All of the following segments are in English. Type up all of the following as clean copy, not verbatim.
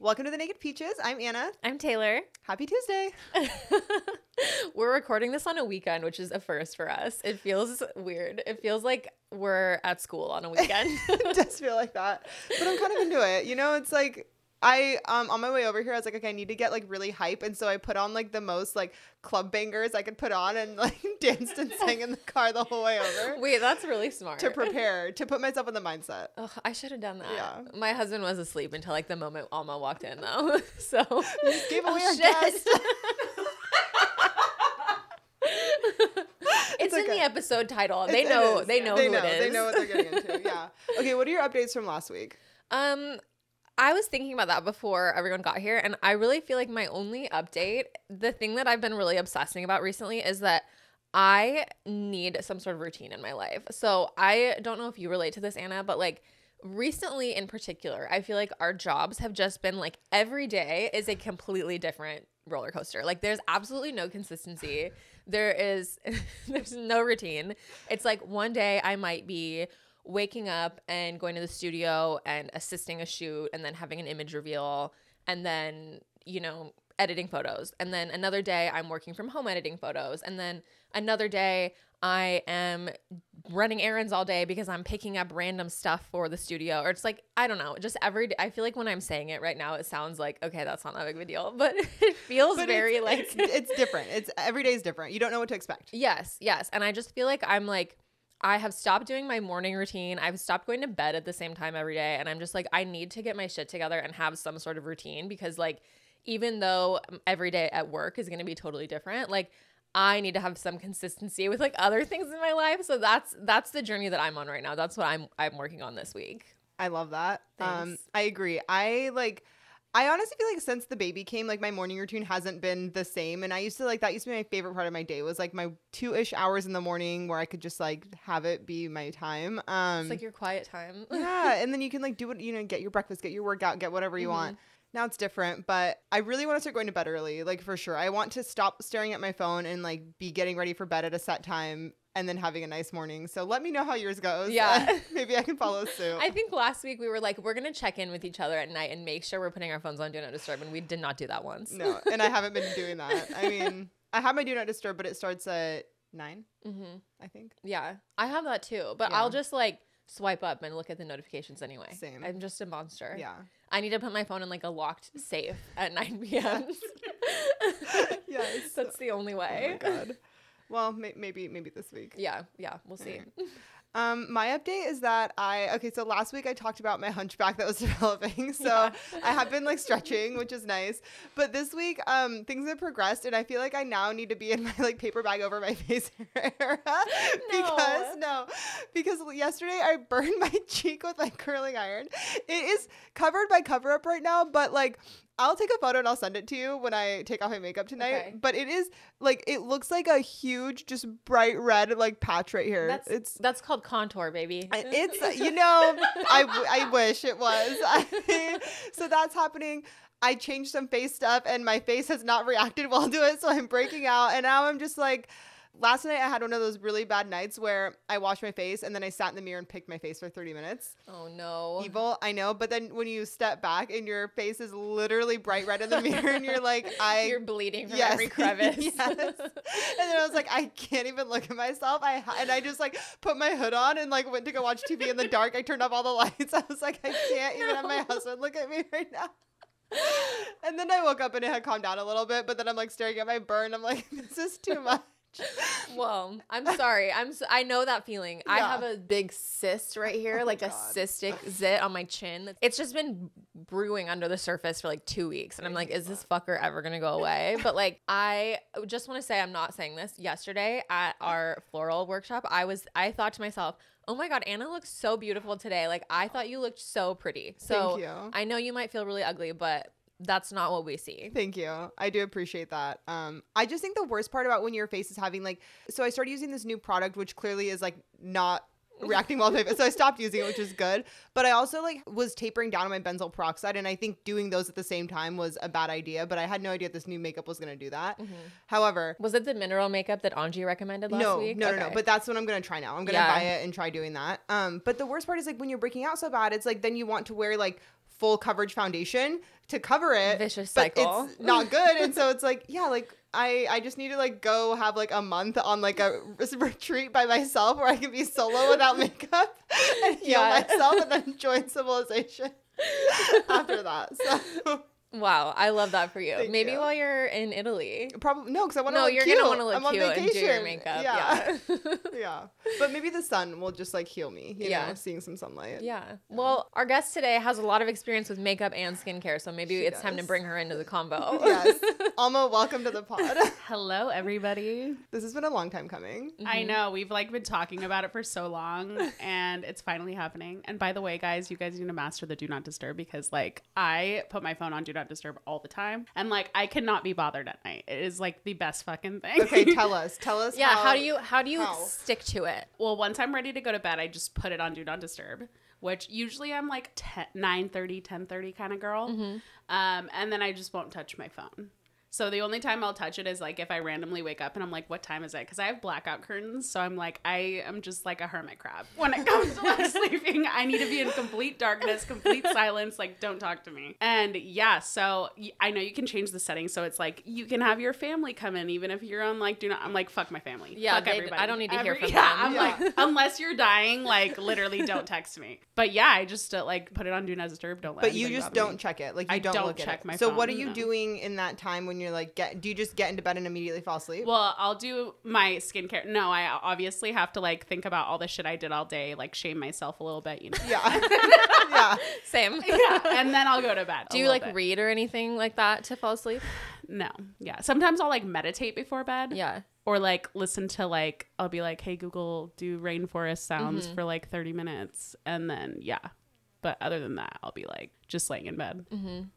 Welcome to the Naked Peaches. I'm Anna. I'm Taylor. Happy Tuesday. We're recording this on a weekend, which is a first for us. It feels weird. It feels like we're at school on a weekend. It does feel like that. But I'm kind of into it. You know, it's like on my way over here, I was like, okay, I need to get like really hype. And so I put on like the most like club bangers I could put on and like danced and sang in the car the whole way over. Wait, that's really smart. To prepare, to put myself in the mindset. Oh, I should have done that. Yeah. My husband was asleep until like the moment Alma walked in though. So You just gave away our shit. guest. It's in okay. the episode title. They know who it is. They know what they're getting into. Yeah. Okay, what are your updates from last week? I was thinking about that before everyone got here, and I really feel like my only update, the thing that I've been really obsessing about recently is that I need some sort of routine in my life. So I don't know if you relate to this, Anna, but like recently in particular, I feel like our jobs have just been like every day is a completely different roller coaster. Like there's absolutely no consistency. There's no routine. It's like one day I might be waking up and going to the studio and assisting a shoot and then having an image reveal and then, you know, editing photos. And then another day I'm working from home editing photos. And then another day I am running errands all day because I'm picking up random stuff for the studio. Or it's like, I don't know, just every day. I feel like when I'm saying it right now, it sounds like, okay, that's not that big of a deal. But it feels very like. It's different. Every day is different. You don't know what to expect. Yes. And I just feel like I'm like, I have stopped doing my morning routine. I've stopped going to bed at the same time every day. And I'm just like, I need to get my shit together and have some sort of routine because like, even though every day at work is going to be totally different, like I need to have some consistency with like other things in my life. So that's the journey that I'm on right now. That's what I'm working on this week. I love that. Thanks. I agree. I honestly feel like since the baby came, like my morning routine hasn't been the same. And I used to like, that used to be my favorite part of my day was like my 2-ish hours in the morning where I could just like have it be my time. It's like your quiet time. Yeah. And then you can like do what, you know, get your breakfast, get your workout, get whatever you want. Now it's different, but I really want to start going to bed early, like for sure. I want to stop staring at my phone and like be getting ready for bed at a set time and then having a nice morning. So let me know how yours goes. Yeah. Maybe I can follow suit. I think last week we were like, we're going to check in with each other at night and make sure we're putting our phones on Do Not Disturb. And we did not do that once. No, and I haven't been doing that. I mean, I have my Do Not Disturb, but it starts at 9, I think. Yeah, I have that too. But Yeah. I'll just like swipe up and look at the notifications anyway. Same. I'm just a monster. Yeah. I need to put my phone in like a locked safe at 9 p.m. Yes. That's the only way. Oh my God. Well, maybe this week. Yeah, we'll see. My update is that so last week I talked about my hunchback that was developing. So I have been like stretching, which is nice. But this week, things have progressed and I feel like I now need to be in my like paper bag over my face era. Because yesterday I burned my cheek with like curling iron. It is covered by cover up right now, but like I'll take a photo and I'll send it to you when I take off my makeup tonight. Okay. But it is like, it looks like a huge, just bright red like patch right here. That's called contour, baby. It's, you know, I wish it was. So that's happening. I changed some face stuff and my face has not reacted well to it. So I'm breaking out. And now I'm just like, last night I had one of those really bad nights where I washed my face and then I sat in the mirror and picked my face for 30 minutes. Oh no. Evil, I know. But then when you step back and your face is literally bright red in the mirror and you're like, you're bleeding from every crevice. Yes. And then I was like, I can't even look at myself. And I just like put my hood on and like went to go watch TV in the dark. I turned off all the lights. I was like, I can't even have my husband look at me right now. And then I woke up and it had calmed down a little bit, but then I'm like staring at my burn. I'm like, this is too much. Well, I'm sorry. I know that feeling. Yeah. I have a big cyst right here, like a cystic zit on my chin. It's just been brewing under the surface for like 2 weeks. And I'm like, is this fucker ever going to go away? But like, I just want to say, I'm not saying this. Yesterday at our floral workshop, I thought to myself, oh my God, Anna looks so beautiful today. Like, I thought you looked so pretty. So thank you. I know you might feel really ugly, but that's not what we see. Thank you. I do appreciate that. I just think the worst part about when your face is having like, so I started using this new product, which clearly is like not reacting well to my face. So I stopped using it, which is good. But I also like was tapering down on my benzoyl peroxide. And I think doing those at the same time was a bad idea. But I had no idea this new makeup was going to do that. Mm-hmm. However. Was it the mineral makeup that Angie recommended last week? No. But that's what I'm going to try now. I'm going to buy it and try doing that. But the worst part is like when you're breaking out so bad, it's like then you want to wear like full coverage foundation to cover it. Vicious but cycle. it's not good. And so it's like, yeah, like I just need to like go have like a month on like a retreat by myself where I can be solo without makeup and heal myself and then join civilization after that. So Wow, I love that for you. Thank Maybe you. while you're in Italy. Probably no, because I want to. No, look you're cute. gonna want to look I'm on cute and do your vacation. makeup. Yeah. Yeah. Yeah, but maybe the sun will just like heal me. You know, seeing some sunlight. Yeah. Well, our guest today has a lot of experience with makeup and skincare, so maybe it's time to does. bring her into the convo. Yes. Alma, welcome to the pod. Hello, everybody. This has been a long time coming. I know we've like been talking about it for so long, and it's finally happening. And by the way, guys, you guys need to master the do not disturb, because like I put my phone on do not disturb all the time, and like I cannot be bothered at night. It is like the best fucking thing. Okay, tell us. Yeah. How do you how? stick to it? Well, once I'm ready to go to bed, I just put it on do not disturb, which usually I'm like 9:30, 10:30 kind of girl. And then I just won't touch my phone. So the only time I'll touch it is like if I randomly wake up and I'm like, what time is it? Because I have blackout curtains. So I'm like, I am just like a hermit crab. When it comes to like sleeping, I need to be in complete darkness, complete silence. Like, don't talk to me. And yeah, so I know you can change the settings. So it's like you can have your family come in even if you're on like, do not. I'm like, fuck my family. Yeah, fuck everybody. I don't need to hear from yeah, them. I'm like, unless you're dying, like literally don't text me. But yeah, I just like put it on do not disturb. Don't let But you anybody just bother don't me. check it. Like you I don't don't look at check it. my So phone, what are you no. doing in that time when you're like, do you just get into bed and immediately fall asleep? Well, I'll do my skincare. No, I obviously have to like think about all the shit I did all day, like shame myself a little bit, you know. Yeah. Yeah. Same. Yeah, and then I'll go to bed. Do you like read or anything like that to fall asleep? No. Yeah. Sometimes I'll like meditate before bed. Yeah. Or like listen to like I'll be like, hey Google, do rainforest sounds for like 30 minutes, and then yeah. But other than that, I'll be like just laying in bed.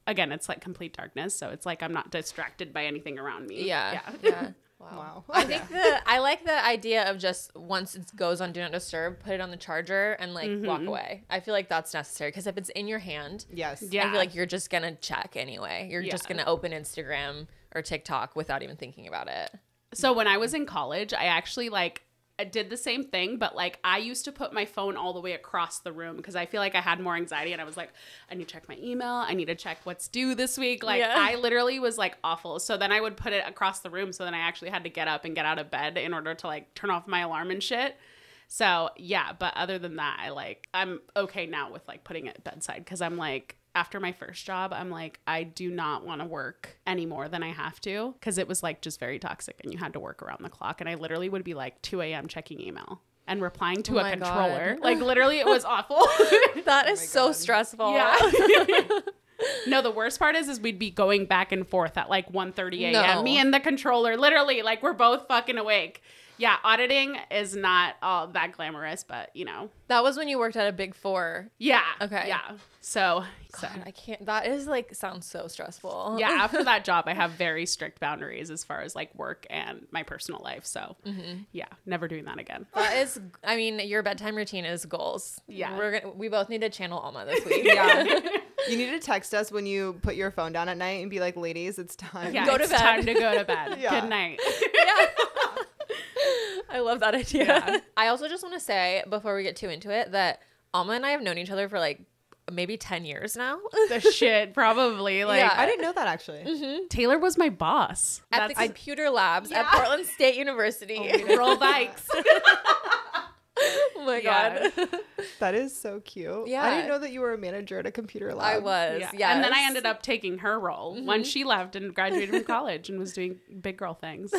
Again, it's like complete darkness, so it's like I'm not distracted by anything around me. Yeah. Yeah. Yeah. Wow. I think I like the idea of just once it goes on do not disturb, put it on the charger and like walk away. I feel like that's necessary because if it's in your hand, Yes. Yeah. I feel like you're just gonna check anyway. You're just gonna open Instagram or TikTok without even thinking about it. So when I was in college, I actually like I did the same thing, but like I used to put my phone all the way across the room because I feel like I had more anxiety, and I was like, I need to check my email. I need to check what's due this week. Like I literally was like awful. So then I would put it across the room. So then I actually had to get up and get out of bed in order to like turn off my alarm and shit. So yeah, but other than that, I'm okay now with like putting it bedside because I'm like, after my first job, I'm like, I do not want to work any more than I have to because it was like just very toxic and you had to work around the clock. And I literally would be like 2 a.m. checking email and replying to a controller. God. Like literally it was awful. That is so stressful. Yeah. No, the worst part is we'd be going back and forth at like 1:30 a.m. No. Me and the controller, literally, like we're both fucking awake. Yeah, auditing is not all that glamorous, but you know. That was when you worked at a Big Four. Yeah. Okay. Yeah. So God, I can't. That is like sounds so stressful. yeah, after that job, I have very strict boundaries as far as like work and my personal life. So yeah, never doing that again. That is, I mean, your bedtime routine is goals. Yeah. We both need to channel Alma this week. Yeah. You need to text us when you put your phone down at night and be like, ladies, it's time. Yeah, Go to it's bed. time to go to bed. Yeah. Good night. I love that idea. Yeah. I also just want to say before we get too into it that Alma and I have known each other for like maybe 10 years now. The shit, probably. Like Yeah. I didn't know that actually. Taylor was my boss. At the computer labs at Portland State University. Roll bikes. Oh my Yeah. God. That is so cute. Yeah. I didn't know that you were a manager at a computer lab. I was. Yeah. And then I ended up taking her role when she left and graduated from college and was doing big girl things.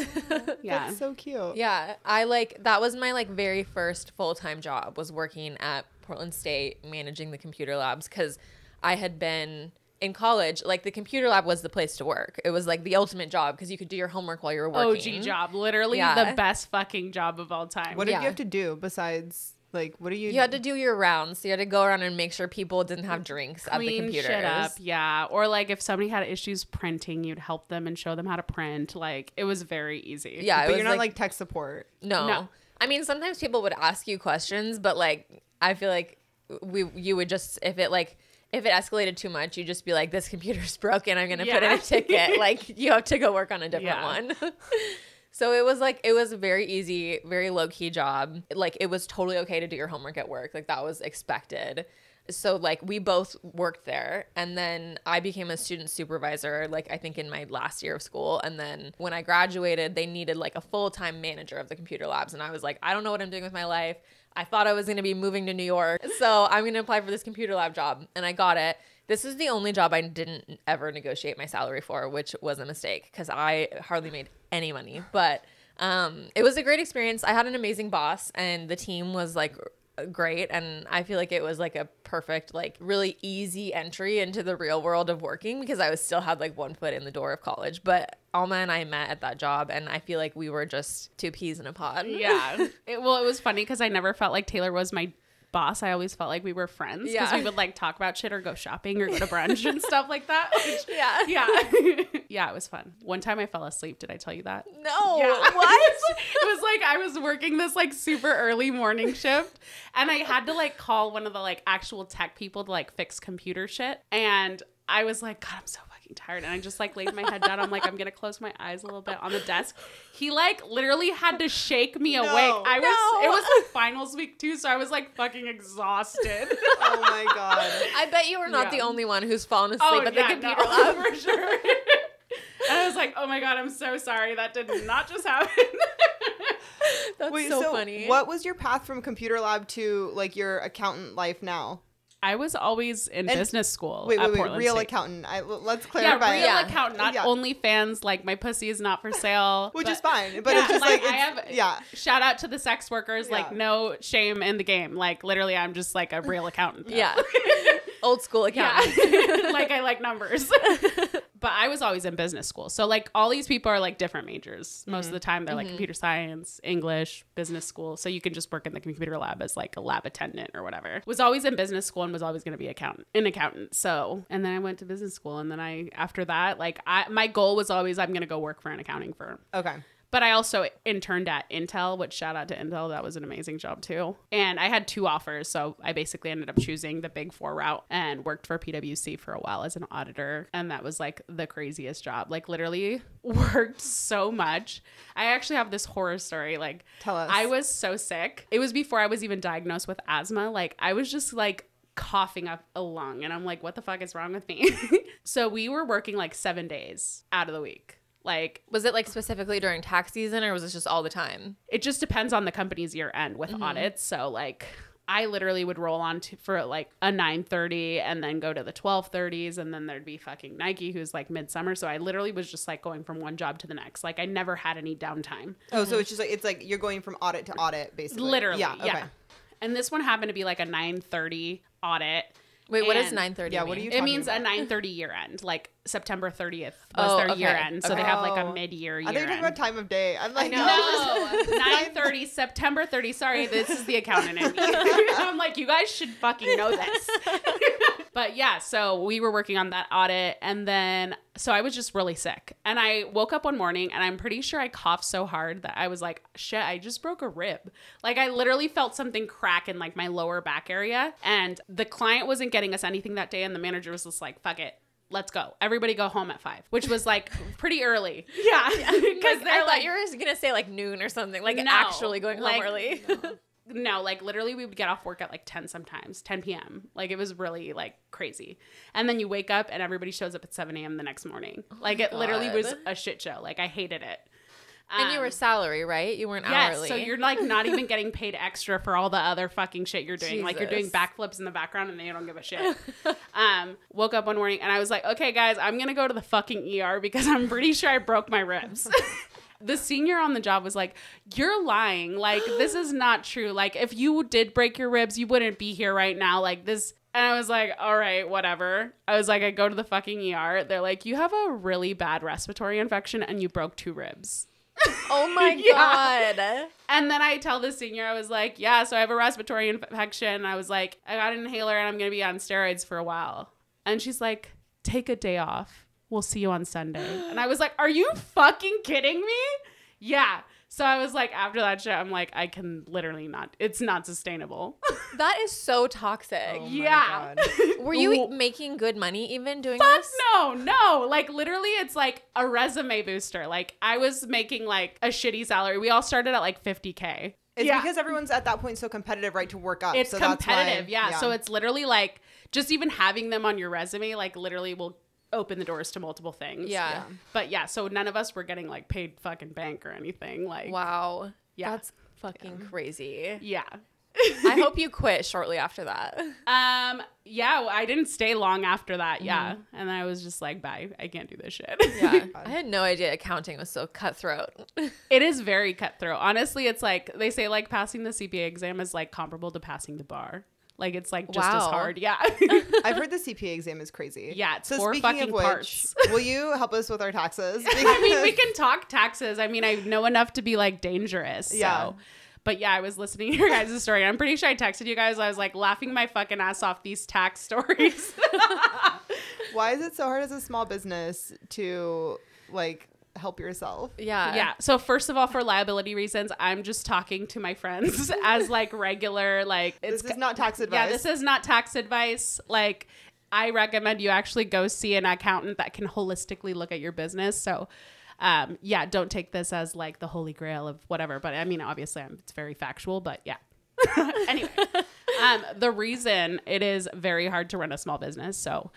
Yeah. That's so cute. Yeah. That was my like very first full-time job was working at Portland State managing the computer labs because I had been in college, like the computer lab was the place to work. It was like the ultimate job because you could do your homework while you were working. OG job. Literally Yeah. the best fucking job of all time. What did Yeah. you have to do besides like what do you You had to do your rounds. So you had to go around and make sure people didn't have drinks at the Clean computers. shit up, yeah. Or like if somebody had issues printing, you'd help them and show them how to print. Like it was very easy. Yeah, it But was you're not like tech support. no. I mean, sometimes people would ask you questions, but like I feel like you would just if it escalated too much, you'd just be like, this computer's broken. I'm going to put in a ticket. Like, you have to go work on a different one. So it was a very easy, very low key job. Like, it was totally okay to do your homework at work. Like, that was expected. So like we both worked there, and then I became a student supervisor, like I think in my last year of school. And then when I graduated, they needed like a full-time manager of the computer labs. And I was like, I don't know what I'm doing with my life. I thought I was going to be moving to New York. So I'm going to apply for this computer lab job. And I got it. This is the only job I didn't ever negotiate my salary for, which was a mistake because I hardly made any money. But it was a great experience. I had an amazing boss, and the team was like great, and I feel like it was like a perfect, like really easy entry into the real world of working because I was still had like one foot in the door of college. But Alma and I met at that job, and I feel like we were just two peas in a pod. Yeah. It was funny because I never felt like Taylor was my boss. I always felt like we were friends because we would like talk about shit or go shopping or go to brunch and stuff like that. Which, yeah, it was fun. One time I fell asleep. Did I tell you that? No. Yeah. What? It was like I was working this like super early morning shift, and I had to like call one of the like actual tech people to like fix computer shit, and I was like, God, I'm so fucking tired. And I just like laid my head down. I'm like, I'm going to close my eyes a little bit on the desk. He like literally had to shake me awake. It was like finals week too. So I was like fucking exhausted. Oh my God. I bet you were not the only one who's fallen asleep at the computer lab. For sure. And I was like, oh my God, I'm so sorry. That did not just happen. That's so funny. What was your path from computer lab to like your accountant life now? I was always in business school. Wait, Portland real State. accountant. Let's clarify. Yeah, real accountant, not OnlyFans. Like my pussy is not for sale, which is fine. But it's just like I have. Shout out to the sex workers. Yeah. Like no shame in the game. Like literally, I'm just like a real accountant. Yeah, old school accountant. Yeah. Like I like numbers. But I was always in business school. So like all these people are like different majors. Most of the time they're like computer science, English, business school. So you can just work in the computer lab as like a lab attendant or whatever. Was always in business school and was always going to be an accountant. So, and then I went to business school, and then after that, like my goal was always I'm going to go work for an accounting firm. Okay. But I also interned at Intel, which shout out to Intel. That was an amazing job too. And I had 2 offers. So I basically ended up choosing the Big 4 route and worked for PwC for a while as an auditor. And that was like the craziest job. Like literally worked so much. I actually have this horror story. Like, tell us. I was so sick. It was before I was even diagnosed with asthma. Like I was just like coughing up a lung. And I'm like, what the fuck is wrong with me? So we were working like 7 days out of the week. Like, was it like specifically during tax season, or was it just all the time? It just depends on the company's year end with audits. So like I literally would roll on for like a 9:30 and then go to the 12:30s, and then there'd be fucking Nike who's like midsummer. So I literally was just like going from one job to the next. Like I never had any downtime. Oh, so it's just like, it's like you're going from audit to audit basically. Literally. Yeah. Okay. And this one happened to be like a 9:30 audit. Wait, what is 9:30? Yeah, what are you It talking means about? a 9:30 year end. Like September 30th was their year end. So they have like a mid-year year I thought you were talking about time of day. I'm like, no, 9:30, September 30. Sorry, this is the accountant in me. I'm like, you guys should fucking know this. But yeah, so we were working on that audit, and then so I was just really sick. And I woke up one morning, and I'm pretty sure I coughed so hard that I was like, shit, I just broke a rib. Like I literally felt something crack in like my lower back area. And the client wasn't getting us anything that day, and the manager was just like, fuck it. Let's go. Everybody go home at 5, which was like pretty early. Yeah. Because I thought you were going to say like noon or something, like actually going home early. No, like literally we would get off work at like 10 sometimes, 10 p.m. Like it was really like crazy. And then you wake up and everybody shows up at 7 a.m. the next morning. Like it literally was a shit show. Like I hated it. And you were salary, right? You weren't hourly. So you're like not even getting paid extra for all the other fucking shit you're doing. Jesus. Like you're doing backflips in the background and they don't give a shit. Woke up one morning and I was like, okay guys, I'm going to go to the fucking ER because I'm pretty sure I broke my ribs. The senior on the job was like, you're lying. Like, this is not true. Like, if you did break your ribs, you wouldn't be here right now. Like this. And I was like, all right, whatever. I was like, I go to the fucking ER. They're like, you have a really bad respiratory infection and you broke 2 ribs. Oh my God. And then I tell the senior, I was like, yeah, so I have a respiratory infection. I was like, I got an inhaler and I'm going to be on steroids for a while. And she's like, take a day off. We'll see you on Sunday. And I was like, are you fucking kidding me? Yeah. So I was like, after that shit, I'm like, I can literally not. It's not sustainable. That is so toxic. Oh my Yeah. God. Were you making good money even doing Fuck this? no. Like literally it's like a resume booster. Like I was making like a shitty salary. We all started at like $50K. It's because everyone's at that point so competitive, right, to work up. It's so competitive, that's why, So it's literally like just even having them on your resume, like literally will open the doors to multiple things. Yeah. But yeah, so none of us were getting like paid fucking bank or anything. Like, wow. Yeah. That's fucking crazy. Yeah. I hope you quit shortly after that. Yeah, well, I didn't stay long after that. Yeah. And I was just like, bye, I can't do this shit. Yeah. I had no idea accounting was so cutthroat. It is very cutthroat. Honestly, it's like they say like passing the CPA exam is like comparable to passing the bar. Like it's like just as hard. Yeah. I've heard the CPA exam is crazy. Yeah, it's so 4 speaking fucking of which, parts. will you help us with our taxes? I mean, we can talk taxes. I mean, I know enough to be like dangerous. Yeah. So. But yeah, I was listening to your guys' story. I'm pretty sure I texted you guys. I was like laughing my fucking ass off these tax stories. Why is it so hard as a small business to like help yourself? Yeah. Yeah. So first of all, for liability reasons, I'm just talking to my friends as like regular, like This is not tax advice. Yeah, this is not tax advice. Like I recommend you actually go see an accountant that can holistically look at your business. So yeah, don't take this as like the holy grail of whatever. But I mean, obviously it's very factual, but yeah. Anyway, the reason it is very hard to run a small business. So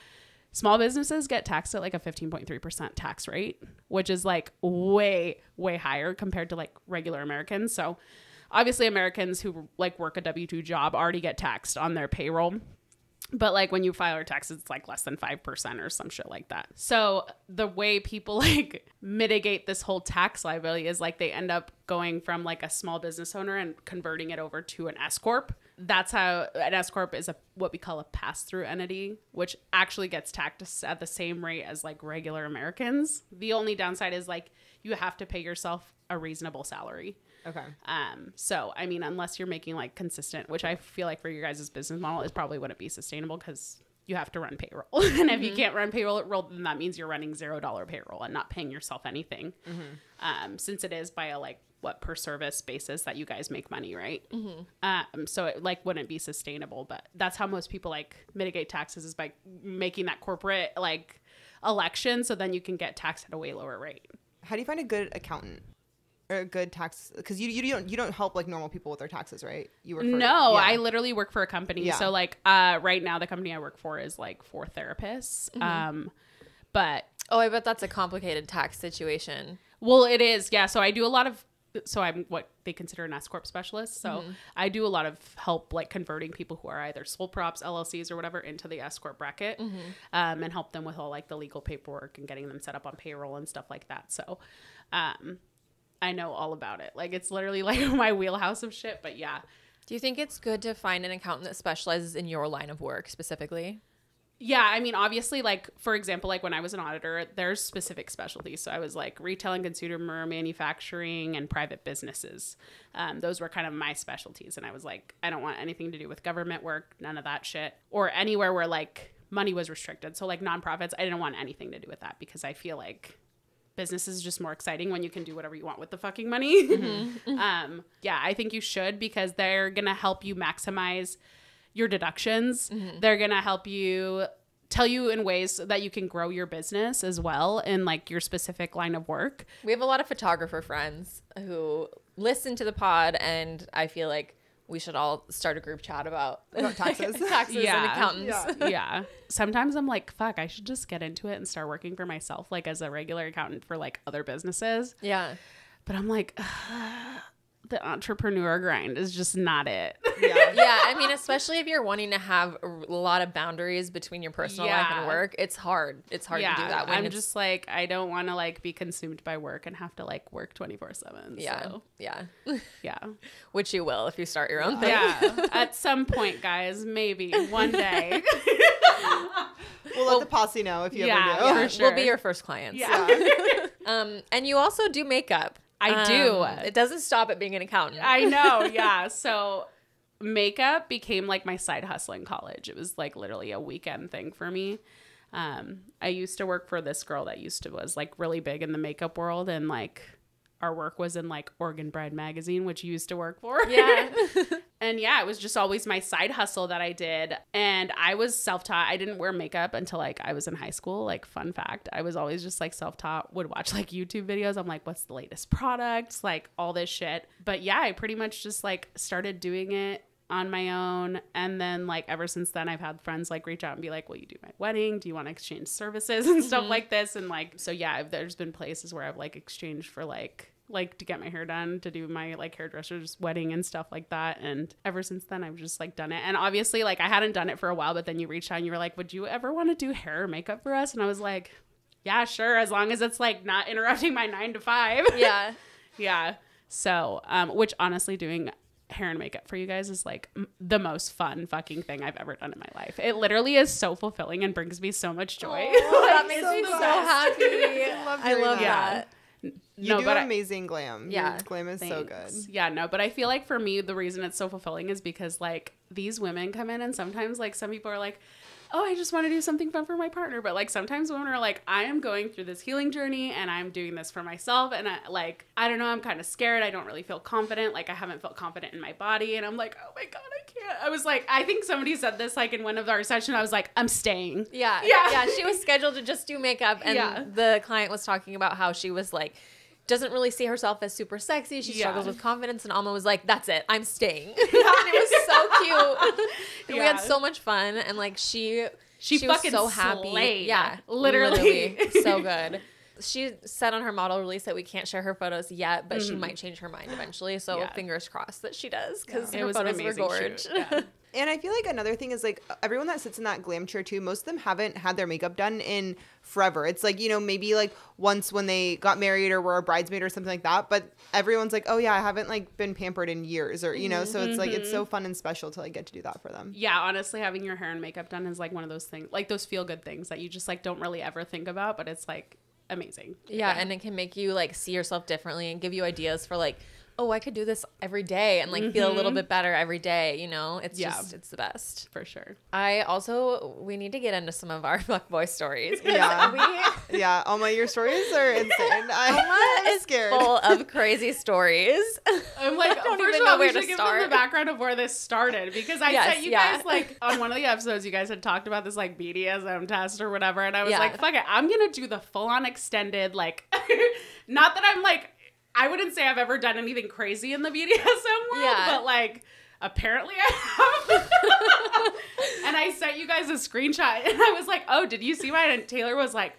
small businesses get taxed at like a 15.3% tax rate, which is like way, way higher compared to like regular Americans. So obviously Americans who like work a W-2 job already get taxed on their payroll. But like when you file your taxes, it's like less than 5% or some shit like that. So the way people like mitigate this whole tax liability is like they end up going from like a small business owner and converting it over to an S corp. That's how an S corp is what we call a pass-through entity, which actually gets taxed at the same rate as like regular Americans. The only downside is like you have to pay yourself a reasonable salary. Okay. So I mean, unless you're making like consistent, which I feel like for your guys' business model is probably wouldn't be sustainable because you have to run payroll. And if you can't run payroll, then that means you're running $0 payroll and not paying yourself anything. Since it is by a like per service basis that you guys make money, right? So it like wouldn't be sustainable, but that's how most people like mitigate taxes is by making that corporate like election. So then you can get taxed at a way lower rate. How do you find a good accountant? Or a good tax, because you don't help like normal people with their taxes, right? You work for, no, I literally work for a company. Yeah. So like right now the company I work for is like 4 therapists. But I bet that's a complicated tax situation. well, it is. Yeah. So I do a lot of I'm what they consider an S corp specialist. So I do a lot of help like converting people who are either sole props, LLCs or whatever into the S corp bracket, and help them with all like the legal paperwork and getting them set up on payroll and stuff like that. So I know all about it. Like it's literally like my wheelhouse of shit, but yeah. Do you think it's good to find an accountant that specializes in your line of work specifically? Yeah, I mean, obviously, like, for example, like when I was an auditor, there's specific specialties. So I was like retail and consumer, manufacturing, and private businesses. Those were kind of my specialties. And I was like, I don't want anything to do with government work, none of that shit, or anywhere where like money was restricted. So like nonprofits, I didn't want anything to do with that because I feel like business is just more exciting when you can do whatever you want with the fucking money. Yeah, I think you should because they're going to help you maximize your deductions. They're going to help you tell you in ways that you can grow your business as well in like your specific line of work. We have a lot of photographer friends who listen to the pod, and I feel like we should all start a group chat about taxes. taxes and accountants. Yeah. Yeah. Sometimes I'm like, fuck, I should just get into it and start working for myself, like as a regular accountant for like other businesses. Yeah. But I'm like, the entrepreneur grind is just not it. Yeah. Yeah, I mean, especially if you're wanting to have a lot of boundaries between your personal life and work, it's hard. It's hard to do that. When I'm just like, I don't want to like be consumed by work and have to like work 24/7. Yeah, So, yeah. yeah. Which you will if you start your own thing. Yeah. At some point, guys, maybe one day. We'll let the posse know if you ever do. Yeah, for sure. We'll be your first clients. Yeah. And you also do makeup. I do. It doesn't stop at being an accountant. I know. Yeah. So makeup became like my side hustle in college. It was like literally a weekend thing for me. I used to work for this girl that was like really big in the makeup world, and like our work was in like Organ Bride magazine, which you used to work for. Yeah. And yeah, it was just always my side hustle that I did. And I was self-taught. I didn't wear makeup until like I was in high school. Like, fun fact, I was always just like self-taught, would watch like YouTube videos. I'm like, what's the latest products? Like all this shit. But yeah, I pretty much just like started doing it on my own. And then like ever since then, I've had friends like reach out and be like, will you do my wedding? Do you want to exchange services and stuff like this? And like, so yeah, there's been places where I've like exchanged for like to get my hair done, to do my like hairdresser's wedding and stuff like that. And ever since then, I've just like done it. And obviously like I hadn't done it for a while, but then you reached out and you were like, would you ever want to do hair or makeup for us? And I was like, yeah, sure. As long as it's like not interrupting my 9 to 5. Yeah. Yeah. So, which honestly doing hair and makeup for you guys is like the most fun fucking thing I've ever done in my life. It literally is so fulfilling and brings me so much joy. Oh, that Like, makes so me the so best. happy. I love that. You do but amazing glam. Yeah. Your glam is so good. Thanks. Yeah, no, but I feel like for me, the reason it's so fulfilling is because like these women come in and sometimes like some people are like, oh, I just want to do something fun for my partner. But like sometimes women are like, I am going through this healing journey and I'm doing this for myself. And I don't know, I'm kind of scared. I don't really feel confident. Like I haven't felt confident in my body. And I'm like, oh my God, I can't. I was like, I think somebody said this like in one of our sessions. I was like, I'm staying. Yeah. Yeah. Yeah. She was scheduled to just do makeup. And Yeah. the client was talking about how she was like, doesn't really see herself as super sexy. She Yeah. struggles with confidence. And Alma was like, that's it. I'm staying. And it was so cute. And we had Yeah. so much fun. And like she was fucking so happy. slayed. Yeah. Literally. So good. She said on her model release that we can't share her photos yet, but she might change her mind eventually. So Yeah. fingers crossed that she does, because It her was an photos were amazing gorge. shoot. Yeah. And I feel like another thing is like everyone that sits in that glam chair too, most of them haven't had their makeup done in forever. It's like, you know, maybe like once when they got married or were a bridesmaid or something like that. But everyone's like, oh yeah, I haven't like been pampered in years, or, you know, so it's like, it's so fun and special to like get to do that for them. Yeah, honestly, having your hair and makeup done is like one of those things, like those feel good things that you just like don't really ever think about, but it's like amazing. Yeah, and it can make you like see yourself differently and give you ideas for like, oh, I could do this every day and like feel a little bit better every day, you know? It's just, it's the best. For sure. We need to get into some of our fuckboy stories. Yeah. Yeah. Alma, your stories are insane. I'm is scared. full of crazy stories. I'm like, don't first even of know all, we where to should give them start. the background of where this started, because I Yes, sent you yeah. guys like on one of the episodes, you guys had talked about this like BDSM test or whatever, and I was Yeah. like, fuck it, I'm gonna do the full on extended, like, not that I'm like, I wouldn't say I've ever done anything crazy in the BDSM world, Yeah. but like, apparently I have. And I sent you guys a screenshot, and I was like, oh, did you see mine? And Taylor was like,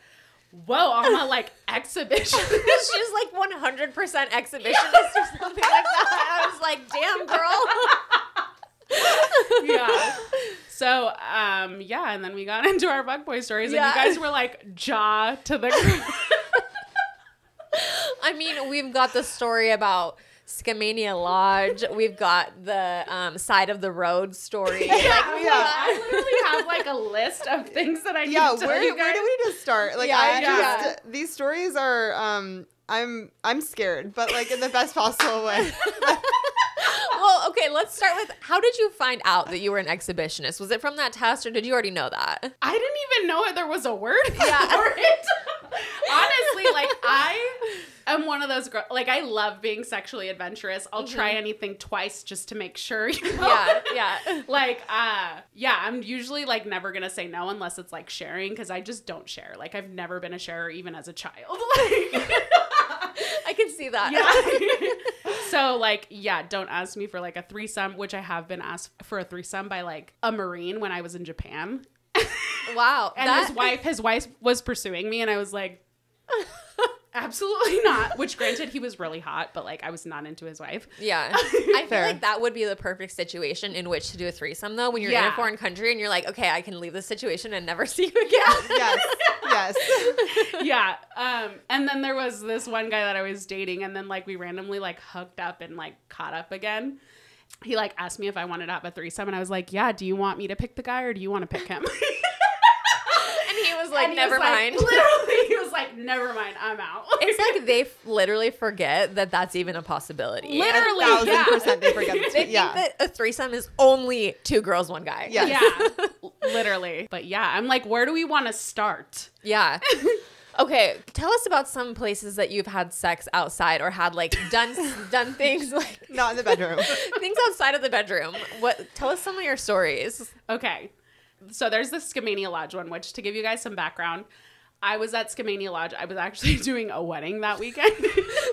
whoa, Alma, like exhibition. She's like 100% exhibitionist or something like that. I was like, damn, girl. Yeah. So, yeah, and then we got into our fuckboy stories, Yeah. and you guys were like jaw to the ground. I mean, we've got the story about Scamania Lodge. We've got the side of the road story. Like, I literally have like a list of things that I need to tell where you guys. do we just start? Like, Yeah, these stories are I'm scared, but like in the best possible way. Well, okay, let's start with, how did you find out that you were an exhibitionist? Was it from that test, or did you already know that? I didn't even know there was a word for Yeah. it. Honestly, like I am one of those girls, like I love being sexually adventurous. I'll try anything twice just to make sure, you know? Yeah. Like, yeah, I'm usually like never gonna say no unless it's like sharing, because I just don't share. Like I've never been a sharer even as a child. Like, I can see that. yeah. So like, yeah, don't ask me for like a threesome, which I have been asked for a threesome by like a Marine when I was in Japan. Wow. And his wife was pursuing me, and I was like, absolutely not. Which granted, he was really hot, but like I was not into his wife. Yeah. I feel Fair. like that would be the perfect situation in which to do a threesome, though, when you're in Yeah. a foreign country and you're like, okay, I can leave this situation and never see you again. Yes. Yeah. And then there was this one guy that I was dating, and then like we randomly like hooked up and like caught up again. He like asked me if I wanted to have a threesome, and I was like, yeah, do you want me to pick the guy or do you want to pick him? And he was like, And he never was like- mind. Literally, he was like, never mind, I'm out. It's like they literally forget that that's even a possibility. Literally, 1,000% they forget this. They think that a threesome is only 2 girls, 1 guy. Yeah. Yeah, literally. But yeah, I'm like, where do we want to start? Yeah. Okay, tell us about some places that you've had sex outside or had like done things like Not in the bedroom. things outside of the bedroom. Tell us some of your stories. Okay. So there's the Skamania Lodge one, which to give you guys some background, I was at Skamania Lodge. I was actually doing a wedding that weekend.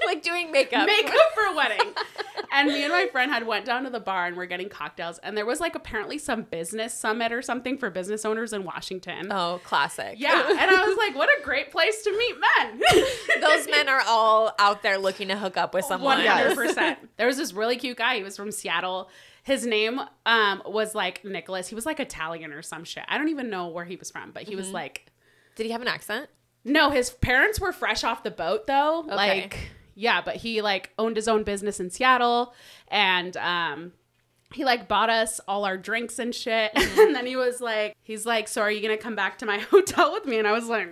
Like doing makeup. Makeup for a wedding. And me and my friend had went down to the bar and we're getting cocktails. And there was like apparently some business summit or something for business owners in Washington. Oh, classic. Yeah. And I was like, what a great place to meet men. Those men are all out there looking to hook up with someone. 100%. There was this really cute guy. He was from Seattle. His name was like Nicholas. He was like Italian or some shit. I don't even know where he was from, but he was like... Did he have an accent? No, his parents were fresh off the boat though. Okay. Like, yeah, but he like owned his own business in Seattle and he like bought us all our drinks and shit. And then he's like, so are you going to come back to my hotel with me? And I was like,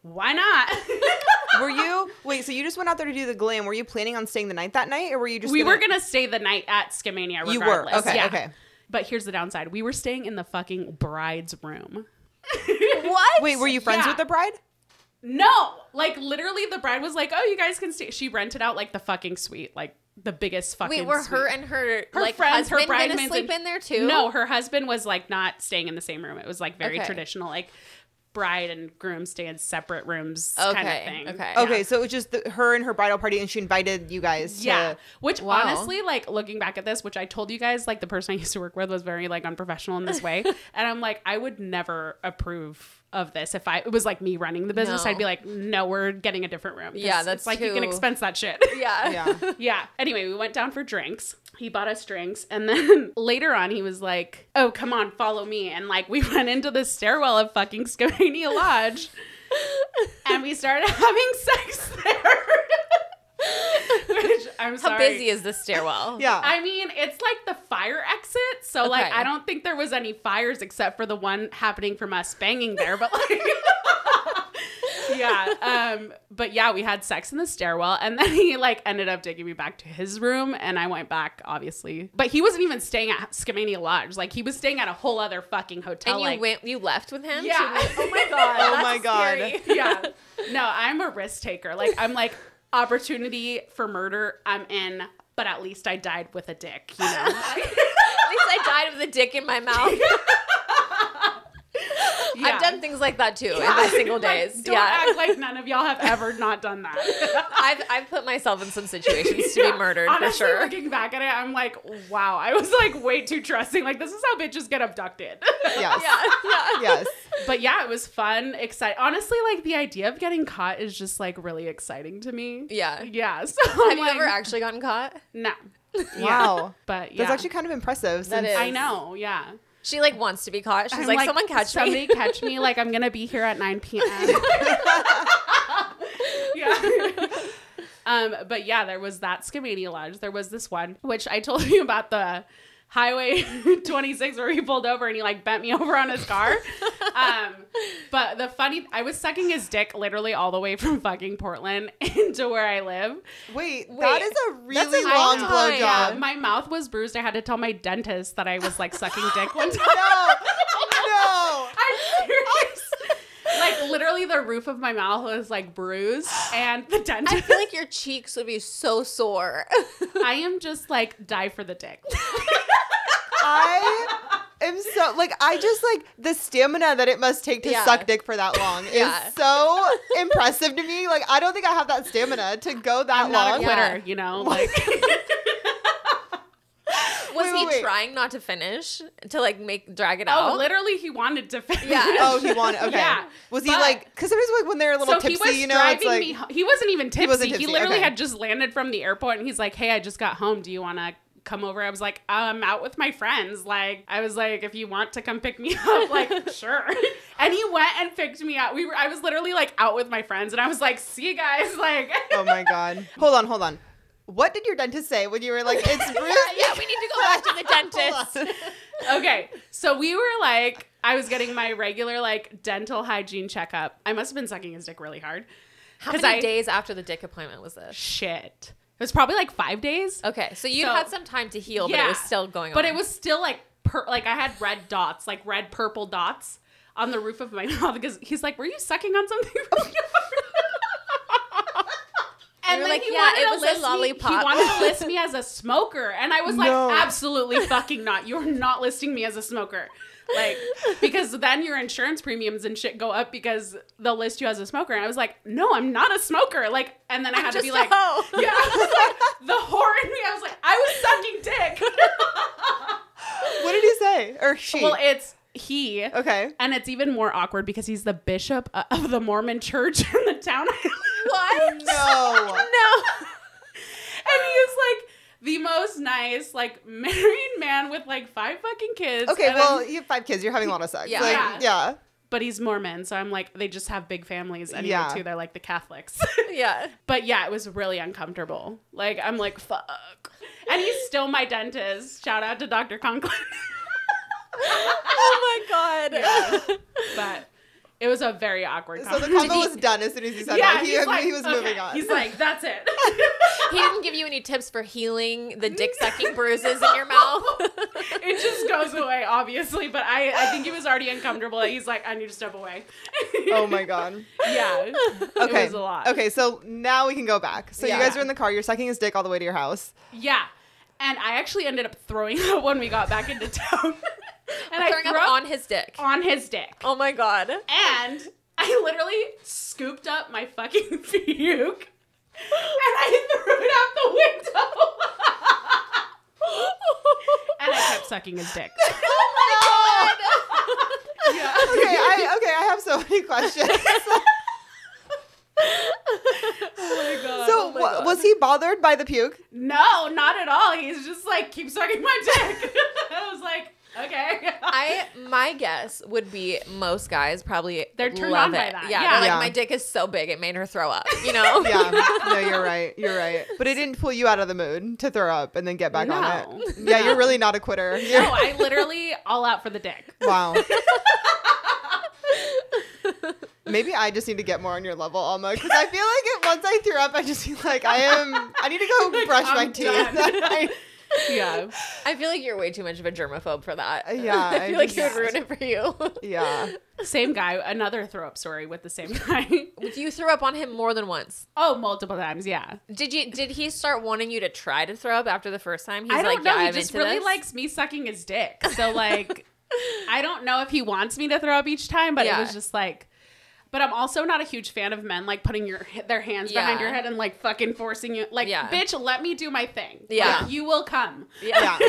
why not? So you just went out there to do the glam. Were you planning on staying the night that night or were you just We were going to stay the night at Skamania regardless. You were. Okay, yeah. okay. But here's the downside. We were staying in the fucking bride's room. What? Wait, were you friends with the bride? No, like literally the bride was like, oh, you guys can stay. She rented out like the fucking suite, like the biggest fucking Wait, were suite. her and her like friends, her husband gonna bridesmaids sleep in there too? No, her husband was like not staying in the same room. It was like very Okay. traditional, like bride and groom stay in separate rooms kind of thing. Okay. Yeah. Okay, so it was just her and her bridal party and she invited you guys to... Yeah, which Wow. honestly, like looking back at this, which I told you guys, like the person I used to work with was very like unprofessional in this way, and I'm like, I would never approve of this if it was like me running the business. No. I'd be like, no, we're getting a different room. Yeah, that's it's like you can too- expense that shit. Yeah. Yeah. Yeah. Anyway, we went down for drinks. He bought us drinks. And then later on, he was like, oh, come on, follow me. And like, we went into the stairwell of fucking Skamania Lodge and we started having sex there. Which I'm sorry. How busy is this stairwell? Yeah. I mean, it's like the fire exit. So like, Okay. I don't think there was any fires except for the one happening from us banging there. But like... Yeah. But yeah, we had sex in the stairwell and then he like ended up taking me back to his room and I went back obviously. But he wasn't even staying at Skamania Lodge. Like he was staying at a whole other fucking hotel. And you left with him? Yeah. Oh my god. Oh that's my God. scary. Yeah. No, I'm a risk taker. Like I'm like opportunity for murder, I'm in, but at least I died with a dick, you know? At least I died with a dick in my mouth. Yeah. I've done things like that too in my single days. Like, don't yeah. act like none of y'all have ever not done that. I've put myself in some situations to be murdered Honestly, for sure. looking back at it, I'm like, wow, I was like way too trusting. Like, this is how bitches get abducted. Yes. Yeah. Yes. But yeah, it was fun, exciting. Honestly, like the idea of getting caught is just like really exciting to me. Yeah. Yeah. So Have you ever actually gotten caught? No. Wow. But yeah. That's actually kind of impressive. That since- is. I know. Yeah. She like wants to be caught. She's I'm like, someone catch somebody me. catch me. Like, I'm going to be here at 9 p.m. Yeah. But yeah, there was that Skamania Lodge. There was this one, which I told you about the Highway 26 where he pulled over and he like bent me over on his car. But I was sucking his dick literally all the way from fucking Portland into where I live. Wait, that is a really that's a long long blowjob. time. My mouth was bruised. I had to tell my dentist that I was like sucking dick one time. No. I'm serious. Like literally the roof of my mouth was like bruised and the dentist. I feel like your cheeks would be so sore. I am just like die for the dick. I am so like I just like the stamina that it must take to Yeah. suck dick for that long Yeah. is so impressive to me. Like I don't think I have that stamina to go that I'm not long. a quitter, Yeah. you know? Like Was Wait, he wait. trying not to finish to like drag it out? oh, literally he wanted to finish. Yeah. Oh, he wanted. Okay. Yeah. Was he But- like? Because there was like when they're a little So tipsy, he was you know, it's driving like me. He wasn't even tipsy. He, wasn't tipsy, literally okay. had just landed from the airport, and he's like, "Hey, I just got home. Do you want to come over?" I was like, "I'm out with my friends." Like, I was like, "If you want to come pick me up, like, sure." And he went and picked me up. I was literally like out with my friends, and I was like, "See you guys." Like, oh my god. Hold on. What did your dentist say when you were like, it's bruised? Yeah, we need to go back to the dentist. Hold on. okay, so we were like, I was getting my regular like dental hygiene checkup. I must have been sucking his dick really hard. How 'Cause many I- days after the dick appointment was this? Shit. It was probably like 5 days. Okay, so you So- had some time to heal, but it was still going on. But it was still like, like I had red dots, like red purple dots on the roof of my mouth because he's like, "Were you sucking on something?" Really hard?" like, he yeah, wanted it to was list a lollipop. He wanted to list me as a smoker, and I was like, No. absolutely fucking not. You're not listing me as a smoker. Like, because then your insurance premiums and shit go up because they'll list you as a smoker. And I was like, no, I'm not a smoker. Like, and then I had to be like, yeah, I was like, the whore in me. I was like, I was sucking dick. What did he say? Or she? Well, it's he. Okay. And it's even more awkward because he's the bishop of the Mormon church in the town. What? No. No. And he is like the most nice, like, married man with like 5 fucking kids. Okay, And well, then- you have 5 kids. You're having a lot of sex. Yeah. Like, Yeah. yeah. but he's Mormon, so I'm like, they just have big families anyway Yeah. too. They're like the Catholics. Yeah. But yeah, it was really uncomfortable. Like, I'm like, fuck. And he's still my dentist. Shout out to Dr. Conklin. Oh my god. Yeah. But it was a very awkward So the conversation. combo was done as soon as he said Yeah, that. he's like, He was okay. moving on. He's like, that's it. He didn't give you any tips for healing the dick sucking bruises in your mouth. It just goes away, obviously. But I think he was already uncomfortable. He's like, I need to step away. Oh my god. Yeah. Okay. It was a lot. Okay, so now we can go back. So Yeah. you guys are in the car. You're sucking his dick all the way to your house. Yeah. And I actually ended up throwing up when we got back into town. And Throwing I threw up on his dick. on his dick. Oh my god. And I literally scooped up my fucking puke and I threw it out the window. And I kept sucking his dick. Oh my god. Yeah. Okay, I have so many questions. Oh my god. So was he bothered by the puke? No, not at all. He's just like, keep sucking my dick. I was like, okay. My guess would be most guys probably They're turned love on by it. that. Yeah, Yeah. they're like, Yeah. my dick is so big it made her throw up. You know? Yeah. No, you're right. You're right. But it didn't pull you out of the mood to throw up and then get back on No. it. Yeah, you're really not a quitter. No, I literally all out for the dick. Wow. Maybe I just need to get more on your level, Alma, because I feel like once I threw up, I just feel like I need to go Like, brush my I'm teeth. done. Yeah. I feel like you're way too much of a germaphobe for that. Yeah, I feel like it would ruin it for you. Yeah. Same guy, another throw up story with the same guy. You threw up on him more than once. Oh, multiple times, yeah. Did he start wanting you to try to throw up after the first time? He's I don't like, know. yeah, He I'm just into really this. likes me sucking his dick. So like, I don't know if he wants me to throw up each time, but Yeah. it was just like. But I'm also not a huge fan of men like putting their hands behind Yeah. your head and like fucking forcing you. Like, Yeah. bitch, let me do my thing. Yeah. Like, you will come. Yeah.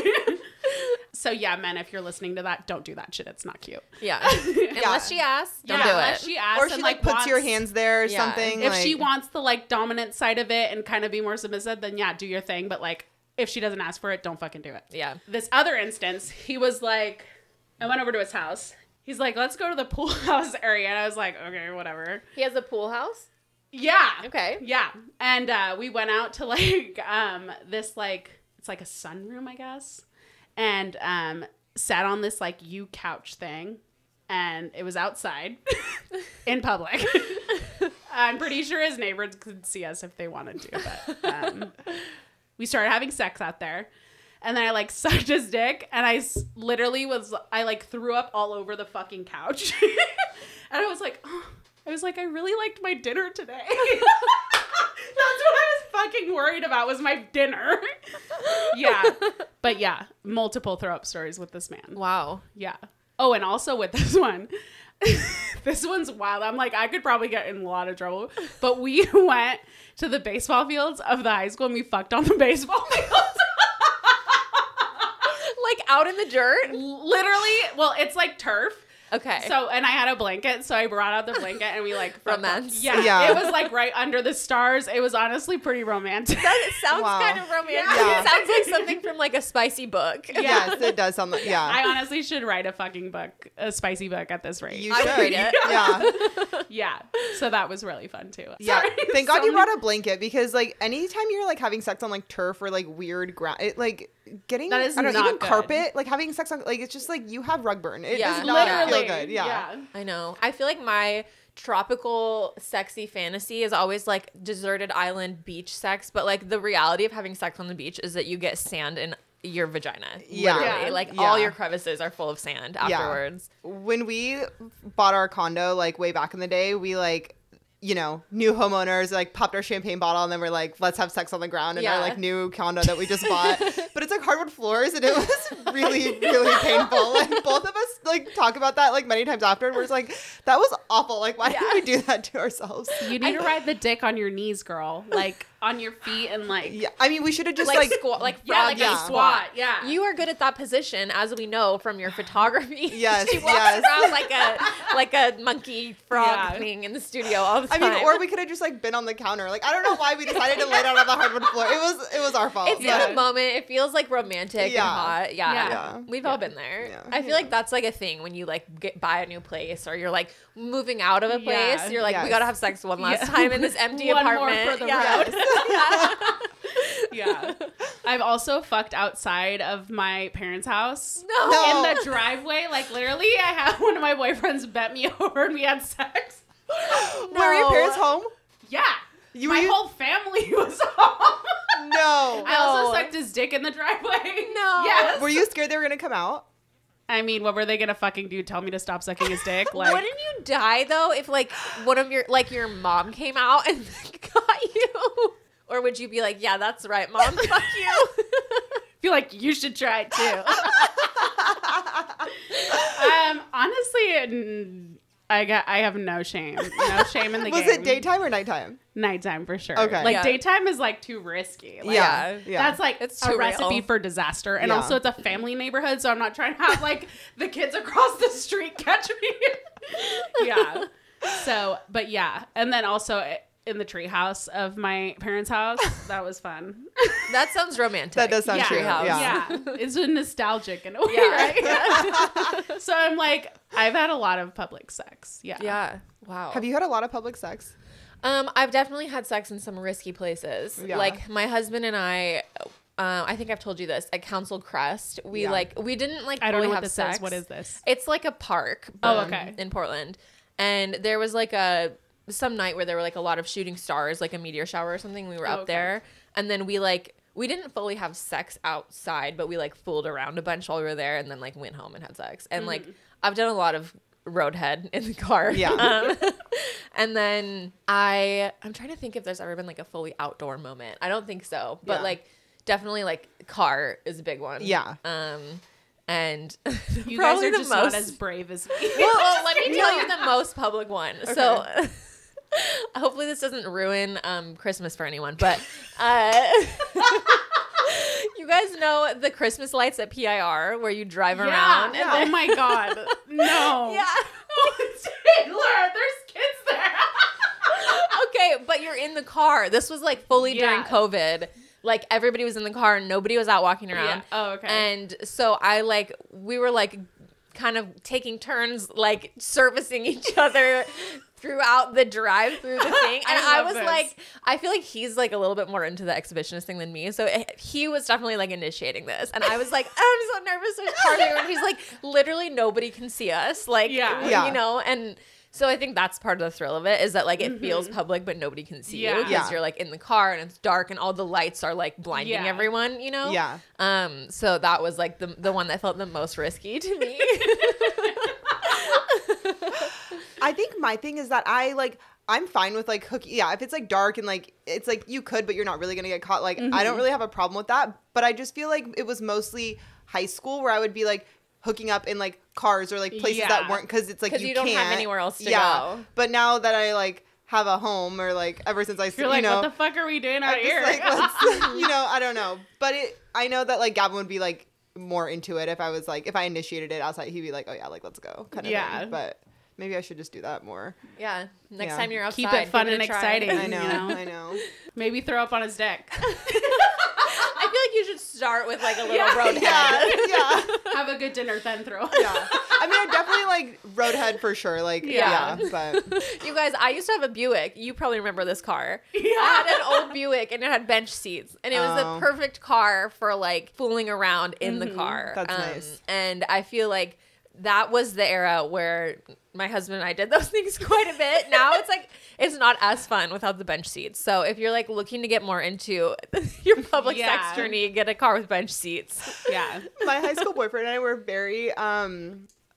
So yeah, men, if you're listening to that, don't do that shit. It's not cute. Yeah. Unless she asks, don't Yeah, do unless it. she asks Or she and like puts your wants- hands there or Yeah. something. If like, she wants the like dominant side of it and kind of be more submissive, then yeah, do your thing. But like, if she doesn't ask for it, don't fucking do it. Yeah. This other instance, he was like, I went over to his house. He's like, let's go to the pool house area. And I was like, okay, whatever. He has a pool house? Yeah. Okay. Yeah. And we went out to like this like, it's like a sunroom, I guess. And sat on this like couch thing. And it was outside in public. I'm pretty sure his neighbors could see us if they wanted to. But we started having sex out there. And then I like sucked his dick, and I like threw up all over the fucking couch. And I was like, I really liked my dinner today. That's what I was fucking worried about was my dinner. Yeah. But yeah, multiple throw up stories with this man. Wow. Yeah. Oh, and also with this one. This one's wild. I'm like, I could probably get in a lot of trouble. But we went to the baseball fields of the high school and we fucked on the baseball fields. Like out in the dirt? Literally, well, it's like turf. Okay. So, and I had a blanket, so I brought out the blanket and we like fucked Romance. up. Yeah, Yeah. It was like right under the stars. It was honestly pretty romantic. That sounds Wow. kind of romantic. Yeah. It sounds like something from like a spicy book. Yes, it does sound like, yeah. I honestly should write a fucking book, a spicy book at this rate. You I would should. read it. Yeah. Yeah. So that was really fun too. Yeah. Sorry, Thank God so you many- brought a blanket because like anytime you're like having sex on like turf or like weird ground, it like getting That is I don't know, not even good. carpet, like having sex on like it's just like you have rug burn. It Yeah. does not Literally. feel good. Yeah. I know. I feel like my tropical sexy fantasy is always like deserted island beach sex, but like the reality of having sex on the beach is that you get sand in your vagina. Yeah. Literally. Yeah. Like Yeah. all your crevices are full of sand afterwards. When we bought our condo like way back in the day, we like you know, new homeowners, like popped our champagne bottle and then we're like, let's have sex on the ground in our like new condo that we just bought. But it's like hardwood floors and it was really, really painful. Like both of us like talk about that like many times after and we're just like, that was awful. Like why did we do that to ourselves? You need to ride the dick on your knees, girl. Like on your feet and like. Yeah, I mean, we should have just like squat, like frog a squat. Yeah. You are good at that position, as we know from your photography. Yes, she walks around like a monkey frog thing in the studio all the time. I mean, or we could have just like been on the counter. Like I don't know why we decided to lay down on the hardwood floor. It was our fault. It's in the moment. It feels like romantic and hot. Yeah. We've all been there. Yeah. I feel like that's like a thing when you like buy a new place or you're like moving out of a place. You're like, we gotta have sex one last time in this empty apartment. More for the road. Yeah. I've also fucked outside of my parents' house. No. In the driveway. Like literally I had one of my boyfriends bet me over and we had sex. Were your parents home? Yeah. My whole family was home. No. I also sucked his dick in the driveway. No. Yes. Were you scared they were gonna come out? I mean, what were they gonna fucking do? Tell me to stop sucking his dick? Like, wouldn't you die though if like one of your mom came out and got you? Or would you be like, yeah, that's right, mom, fuck you? Feel like you should try it too. Honestly, I have no shame. No shame in the game. Was it daytime or nighttime? Nighttime for sure. Okay. Like daytime is like too risky. Like, Yeah. That's like It's a too recipe real. for disaster. And also it's a family neighborhood, so I'm not trying to have like the kids across the street catch me. Yeah. So, but yeah. And then also in the treehouse of my parents' house, that was fun. That sounds romantic. That does sound true. Treehouse. Yeah. It's a nostalgic in a way, right? So I'm like, I've had a lot of public sex. Yeah. Yeah. Wow. Have you had a lot of public sex? I've definitely had sex in some risky places. Yeah. Like my husband and I think I've told you this, at Council Crest, we didn't like I don't know fully what have this sex. is. What is this? It's like a park. Okay. In Portland. And there was like some night where there were like a lot of shooting stars, like a meteor shower or something. We were up there. And then we didn't fully have sex outside, but we like fooled around a bunch while we were there and then like went home and had sex. And like I've done a lot of roadhead in the car. Yeah. And then I'm trying to think if there's ever been like a fully outdoor moment. I don't think so. But like definitely like car is a big one. Yeah. And You guys probably are the just most not as brave as me. well, let me tell you the most public one. Okay. So hopefully this doesn't ruin Christmas for anyone, but you guys know the Christmas lights at PIR where you drive around? And oh my God. No. Yeah. Taylor, there's kids there. Okay, but you're in the car. This was like fully during COVID. Like everybody was in the car and nobody was out walking around. Yeah. Oh, okay. And so we were like kind of taking turns like servicing each other throughout the drive through the thing. And I was like, I feel like he's like a little bit more into the exhibitionist thing than me. So he was definitely like initiating this. And I was like, I'm so nervous. There's cars here. And he's like, literally nobody can see us. Like, you know, and so I think that's part of the thrill of it is that like it feels public, but nobody can see you because you're like in the car and it's dark and all the lights are like blinding everyone, you know? Yeah. So that was like the one that felt the most risky to me. I think my thing is that I'm fine with like hooking. Yeah, if it's like dark and like it's like you could, but you're not really gonna get caught. Like I don't really have a problem with that. But I just feel like it was mostly high school where I would be like hooking up in like cars or like places that weren't because it's like you don't can't. have anywhere else to go. But now that I like have a home or like ever since You're like, know, what the fuck are we doing out here? Like, let's, I don't know. But I know that like Gavin would be like more into it if I was like if I initiated it outside. He'd be like, oh yeah, like let's go kind of thing. But maybe I should just do that more. Yeah. Next time you're outside, keep it fun and exciting. I know. I know. Maybe throw up on his dick. I feel like you should start with like a little roadhead. Yeah. Have a good dinner, then throw. Yeah. I mean, I definitely like roadhead for sure. Like, but you guys, I used to have a Buick. You probably remember this car. Yeah. I had an old Buick and it had bench seats, and it was the perfect car for like fooling around in the car. That's nice. And I feel like that was the era where my husband and I did those things quite a bit. Now it's like it's not as fun without the bench seats. So if you're like looking to get more into your public sex journey, get a car with bench seats. Yeah. My high school boyfriend and I were very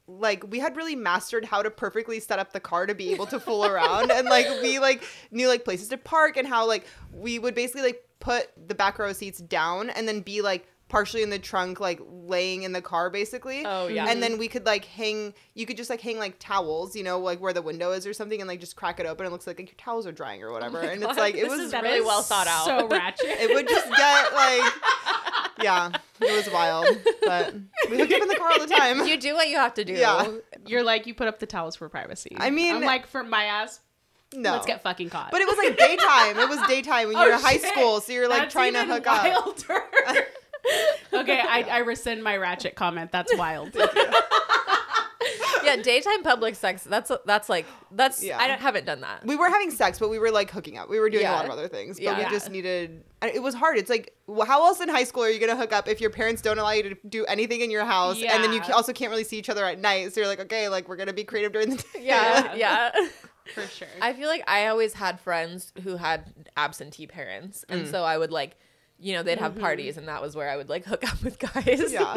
like we had really mastered how to perfectly set up the car to be able to fool around, and like we like knew like places to park, and how like we would basically like put the back row seats down and then be like partially in the trunk, like laying in the car basically. Oh yeah. And then we could like you could just like hang like towels, you know, like where the window is or something, and like just crack it open. It looks like your towels are drying or whatever. Oh and God. it's like, it This was is really well thought out. So ratchet. it would just get like, yeah, it was wild. But we hooked up in the car all the time. You do what you have to do. Yeah. You're like, you put up the towels for privacy. I mean, I'm like, for my ass, no. let's get fucking caught. But it was like daytime. It was daytime when you were in high shit. school. So you're like That's trying to even hook up. wilder. Okay, I rescind my ratchet comment. That's wild. Yeah, daytime public sex. That's Yeah. I haven't done that. We were having sex, but we were like hooking up. We were doing a Yeah. lot of other things, but Yeah. we just needed. It was hard. It's like, how else in high school are you gonna hook up if your parents don't allow you to do anything in your house, and then you Yeah. also can't really see each other at night? So you're like, okay, like we're gonna be creative during the day. Yeah. For sure. I feel like I always had friends who had absentee parents, and so I would like, you know, they'd have parties, and that was where I would like hook up with guys. Yeah.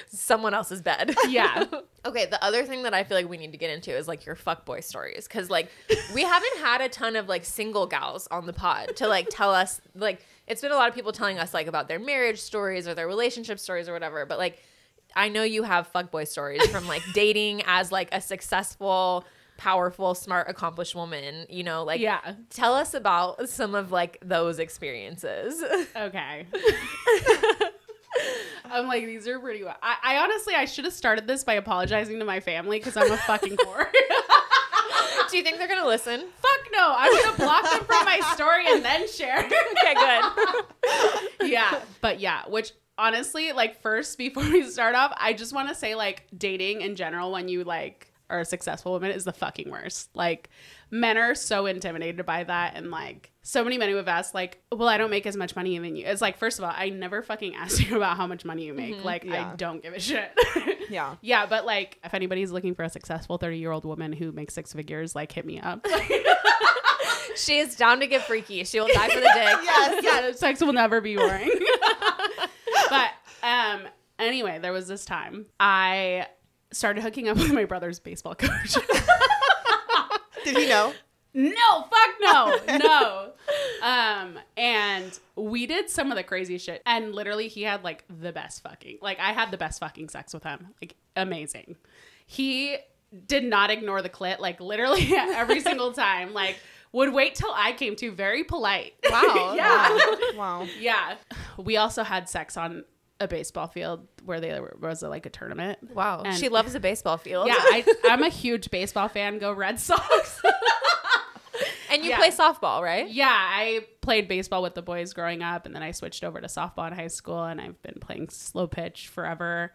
Someone else's bed. Yeah. Okay, the other thing that I feel like we need to get into is like your fuckboy stories, because like we haven't had a ton of like single gals on the pod to like tell us, like it's been a lot of people telling us like about their marriage stories or their relationship stories or whatever, but like I know you have fuckboy stories from like dating as like a successful, powerful, smart, accomplished woman, you know, like Yeah. tell us about some of like those experiences. Okay. I'm like, these are pretty wild. I honestly, I should have started this by apologizing to my family because I'm a fucking whore. Do you think they're gonna listen? Fuck no. I'm going to block them from my story and then share. Okay, good. Yeah. But yeah, which honestly, like first, before we start off, I just want to say like dating in general when you like are a successful woman is the fucking worst. Like men are so intimidated by that, and like so many men who have asked like, well, I don't make as much money than you. It's like, first of all, I never fucking asked you about how much money you make. Like Yeah. I don't give a shit. Yeah. Yeah, but like if anybody's looking for a successful 30-year-old woman who makes 6 figures, like hit me up. She is down to get freaky. She will die for the dick. Yes. Yeah, sex will never be boring. But anyway, there was this time I started hooking up with my brother's baseball coach. Did he know? No, fuck no. No. And we did some of the crazy shit. And literally he had like the best fucking, like I had the best fucking sex with him. Like amazing. He did not ignore the clit, like literally every single time. Like would wait till I came to, very polite. Wow. Yeah. Wow. Yeah. We also had sex on a baseball field where there was like a tournament. Wow. And- She loves a baseball field. Yeah, I'm a huge baseball fan. Go Red Sox. And you Yeah. play softball, right? Yeah, I played baseball with the boys growing up, and then I switched over to softball in high school, and I've been playing slow pitch forever.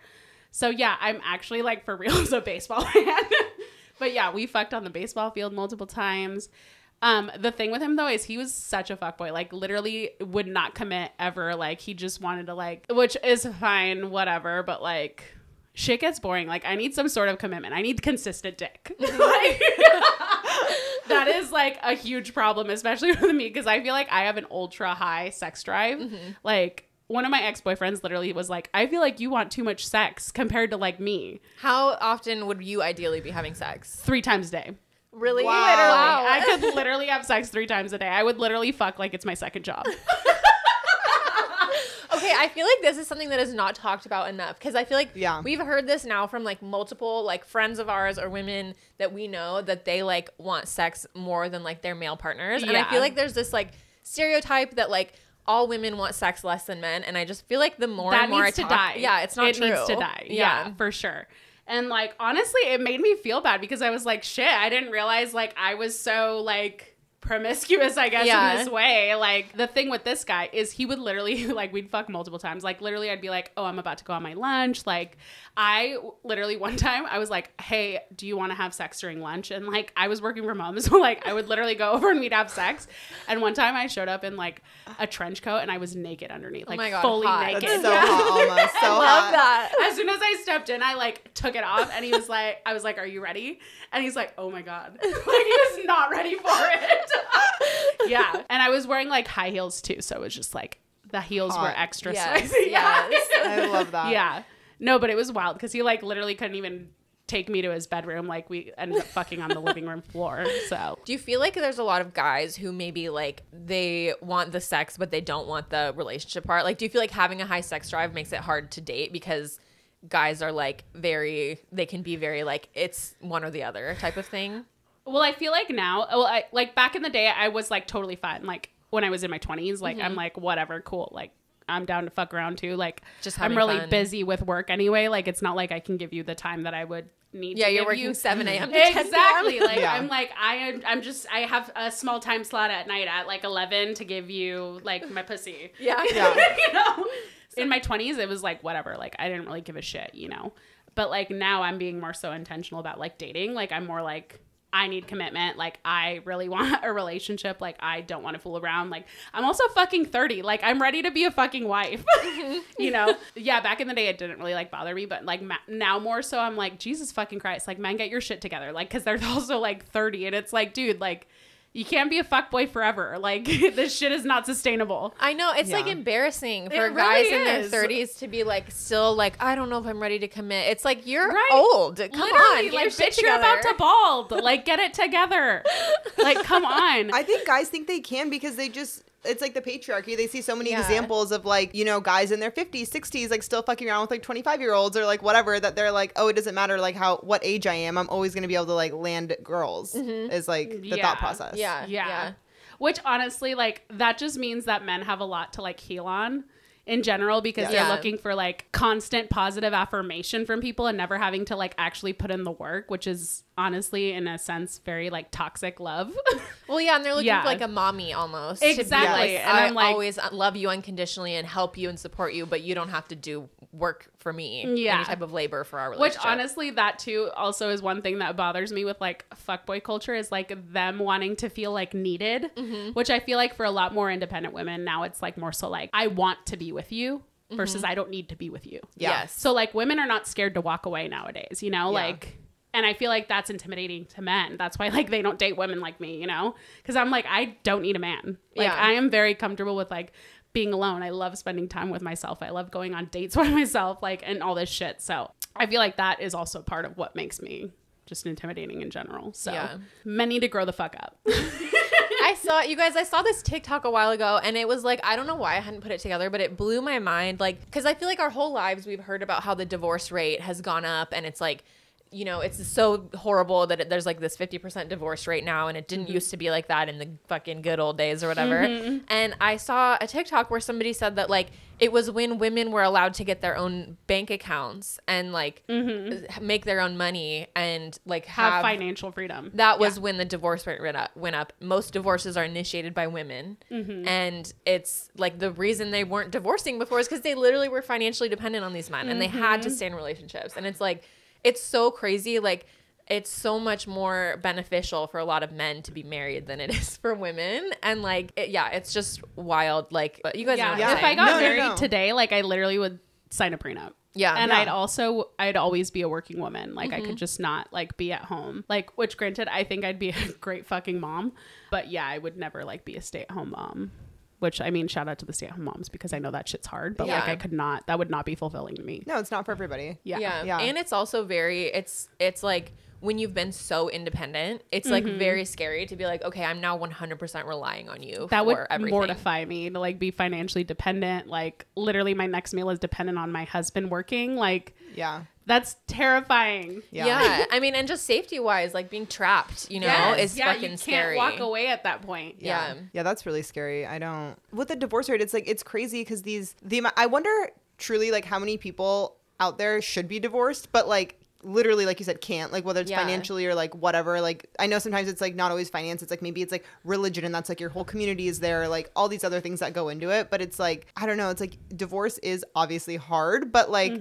So yeah, I'm actually like for real as a baseball fan. But yeah, we fucked on the baseball field multiple times. The thing with him though is he was such a fuckboy. Like literally would not commit ever. Like he just wanted to like, which is fine, whatever. But like shit gets boring. Like I need some sort of commitment. I need consistent dick. Like, that is like a huge problem, especially with me, because I feel like I have an ultra high sex drive. Like one of my ex-boyfriends literally was like, I feel like you want too much sex compared to like me. How often would you ideally be having sex? 3 times a day. Really? Wow. Literally. I could literally have sex 3 times a day. I would literally fuck like it's my second job. Okay, I feel like this is something that is not talked about enough, because I feel like Yeah. we've heard this now from like multiple like friends of ours or women that we know that they like want sex more than like their male partners. And I Yeah. feel like there's this like stereotype that like all women want sex less than men, and I just feel like the more That and more needs I to talk, die. yeah, it's not it true. needs to die. Yeah, for sure. And like honestly, it made me feel bad because I was like, shit, I didn't realize like I was so like promiscuous, I guess, Yeah. in this way. Like the thing with this guy is he would literally like we'd fuck multiple times. Like literally I'd be like, oh, I'm about to go on my lunch. Like I literally one time I was like, hey, do you want to have sex during lunch? And like I was working from home, so like I would literally go over and we'd have sex. And one time I showed up in like a trench coat and I was naked underneath, like my God, fully hot. naked. That's so hot, Alma. So I love hot. that. As soon as I stepped in, I like took it off, and he was like, I was like, are you ready? And he's like, oh my God. Like he was not ready for it. Yeah. And I was wearing like high heels too. So it was just like the heels were Hot. extra Yes, spicy. yes. I love that. Yeah. No, but it was wild because he like literally couldn't even take me to his bedroom. Like we ended up fucking on the living room floor. So Do you feel like there's a lot of guys who maybe like they want the sex but they don't want the relationship part? Like do you feel like having a high sex drive makes it hard to date because guys are like they can be very like it's one or the other type of thing? well, I feel like now, I like back in the day, I was like totally fine. Like when I was in my 20s, like I'm like whatever, cool. Like I'm down to fuck around too. Like Just I'm having really fun. busy with work anyway. Like it's not like I can give you the time that I would need. Yeah, to you're give working you. 7 a.m. to 10 p.m. Exactly. Like Yeah. I'm like I'm just I have a small time slot at night at like 11 to give you like my pussy. Yeah. Yeah. You know. In my 20s, it was like whatever. Like I didn't really give a shit. You know. But like now I'm being more so intentional about like dating. Like I'm more like I need commitment. Like I really want a relationship. Like I don't want to fool around. Like I'm also fucking 30. Like I'm ready to be a fucking wife. You know? Yeah, back in the day it didn't really like bother me, but like now more so I'm like, Jesus fucking Christ. Like man, get your shit together. Like cuz they're also like 30 and it's like, dude, like you can't be a fuckboy forever. Like this shit is not sustainable. I know it's like Yeah. embarrassing for really guys in their is. 30s to be like still like I don't know if I'm ready to commit. It's like you're Right. old. Come Literally, on, get like your shit bitch, you're about together. to bald. Like get it together. Like come on. I think guys think they can because they just it's like the patriarchy. They see so many Yeah. examples of like, you know, guys in their 50s, 60s like still fucking around with like 25-year-olds or like whatever that they're like, "Oh, it doesn't matter like what age I am. I'm always going to be able to like land girls." Is like the Yeah. thought process. Yeah. Yeah. Which honestly, like, that just means that men have a lot to like heal on in general because they're Yeah. looking for like constant positive affirmation from people and never having to like actually put in the work, which is honestly in a sense very like toxic love. Well, yeah, and they're looking Yeah. for like a mommy almost. Exactly. To be like, And I'm I like- always love you unconditionally and help you and support you, but you don't have to do work for me. Yeah. Any type of labor for our Which relationship. honestly, that too also is one thing that bothers me with like fuckboy culture is like them wanting to feel like needed, which I feel like for a lot more independent women now it's like more so like I want to be with you versus I don't need to be with you. Yeah. Yes. So like women are not scared to walk away nowadays, you know, Yeah. like, and I feel like that's intimidating to men. That's why like they don't date women like me, you know, because I'm like, I don't need a man. Like Yeah. I am very comfortable with like being alone. I love spending time with myself. I love going on dates with myself, like, and all this shit. So I feel like that is also part of what makes me just intimidating in general. So Yeah. men need to grow the fuck up. I saw this TikTok a while ago and it was like, I don't know why I hadn't put it together, but it blew my mind. Like, cause I feel like our whole lives we've heard about how the divorce rate has gone up and it's like, you know, it's so horrible that there's like this 50% divorce rate now. And it didn't used to be like that in the fucking good old days or whatever. And I saw a TikTok where somebody said that like, it was when women were allowed to get their own bank accounts and like make their own money and like Have financial freedom. that was when the divorce rate went up. Most divorces are initiated by women. And it's like the reason they weren't divorcing before is because they literally were financially dependent on these men and they had to stay in relationships. And it's like, it's so crazy. Like, it's so much more beneficial for a lot of men to be married than it is for women. And like, it's just wild. Like, but you guys know what I'm If I saying. got No, no, married no. today, like I literally would sign a prenup. Yeah. And Yeah. I'd always be a working woman. Like I could just not like be at home. Like, which granted, I think I'd be a great fucking mom. But yeah, I would never like be a stay-at-home mom. Which I mean, shout out to the stay-at-home moms because I know that shit's hard. But like Yeah. I could not, that would not be fulfilling to me. No, it's not for everybody. Yeah. Yeah. And it's also it's like when you've been so independent, it's like very scary to be like, okay, I'm now 100% relying on you That for would everything. mortify me to like be financially dependent. Like literally my next meal is dependent on my husband working. Like Yeah. that's terrifying. Yeah. I mean, and just safety wise, like being trapped, you know, is fucking you scary. can't walk away at that point. Yeah. Yeah, that's really scary. I don't with the divorce rate, it's like it's crazy because I wonder truly like how many people out there should be divorced, but like literally like you said can't, like whether it's Yeah. financially or like whatever. Like I know sometimes it's like not always finance, it's like maybe it's like religion and that's like your whole community is there, like all these other things that go into it. But it's like I don't know, it's like divorce is obviously hard, but like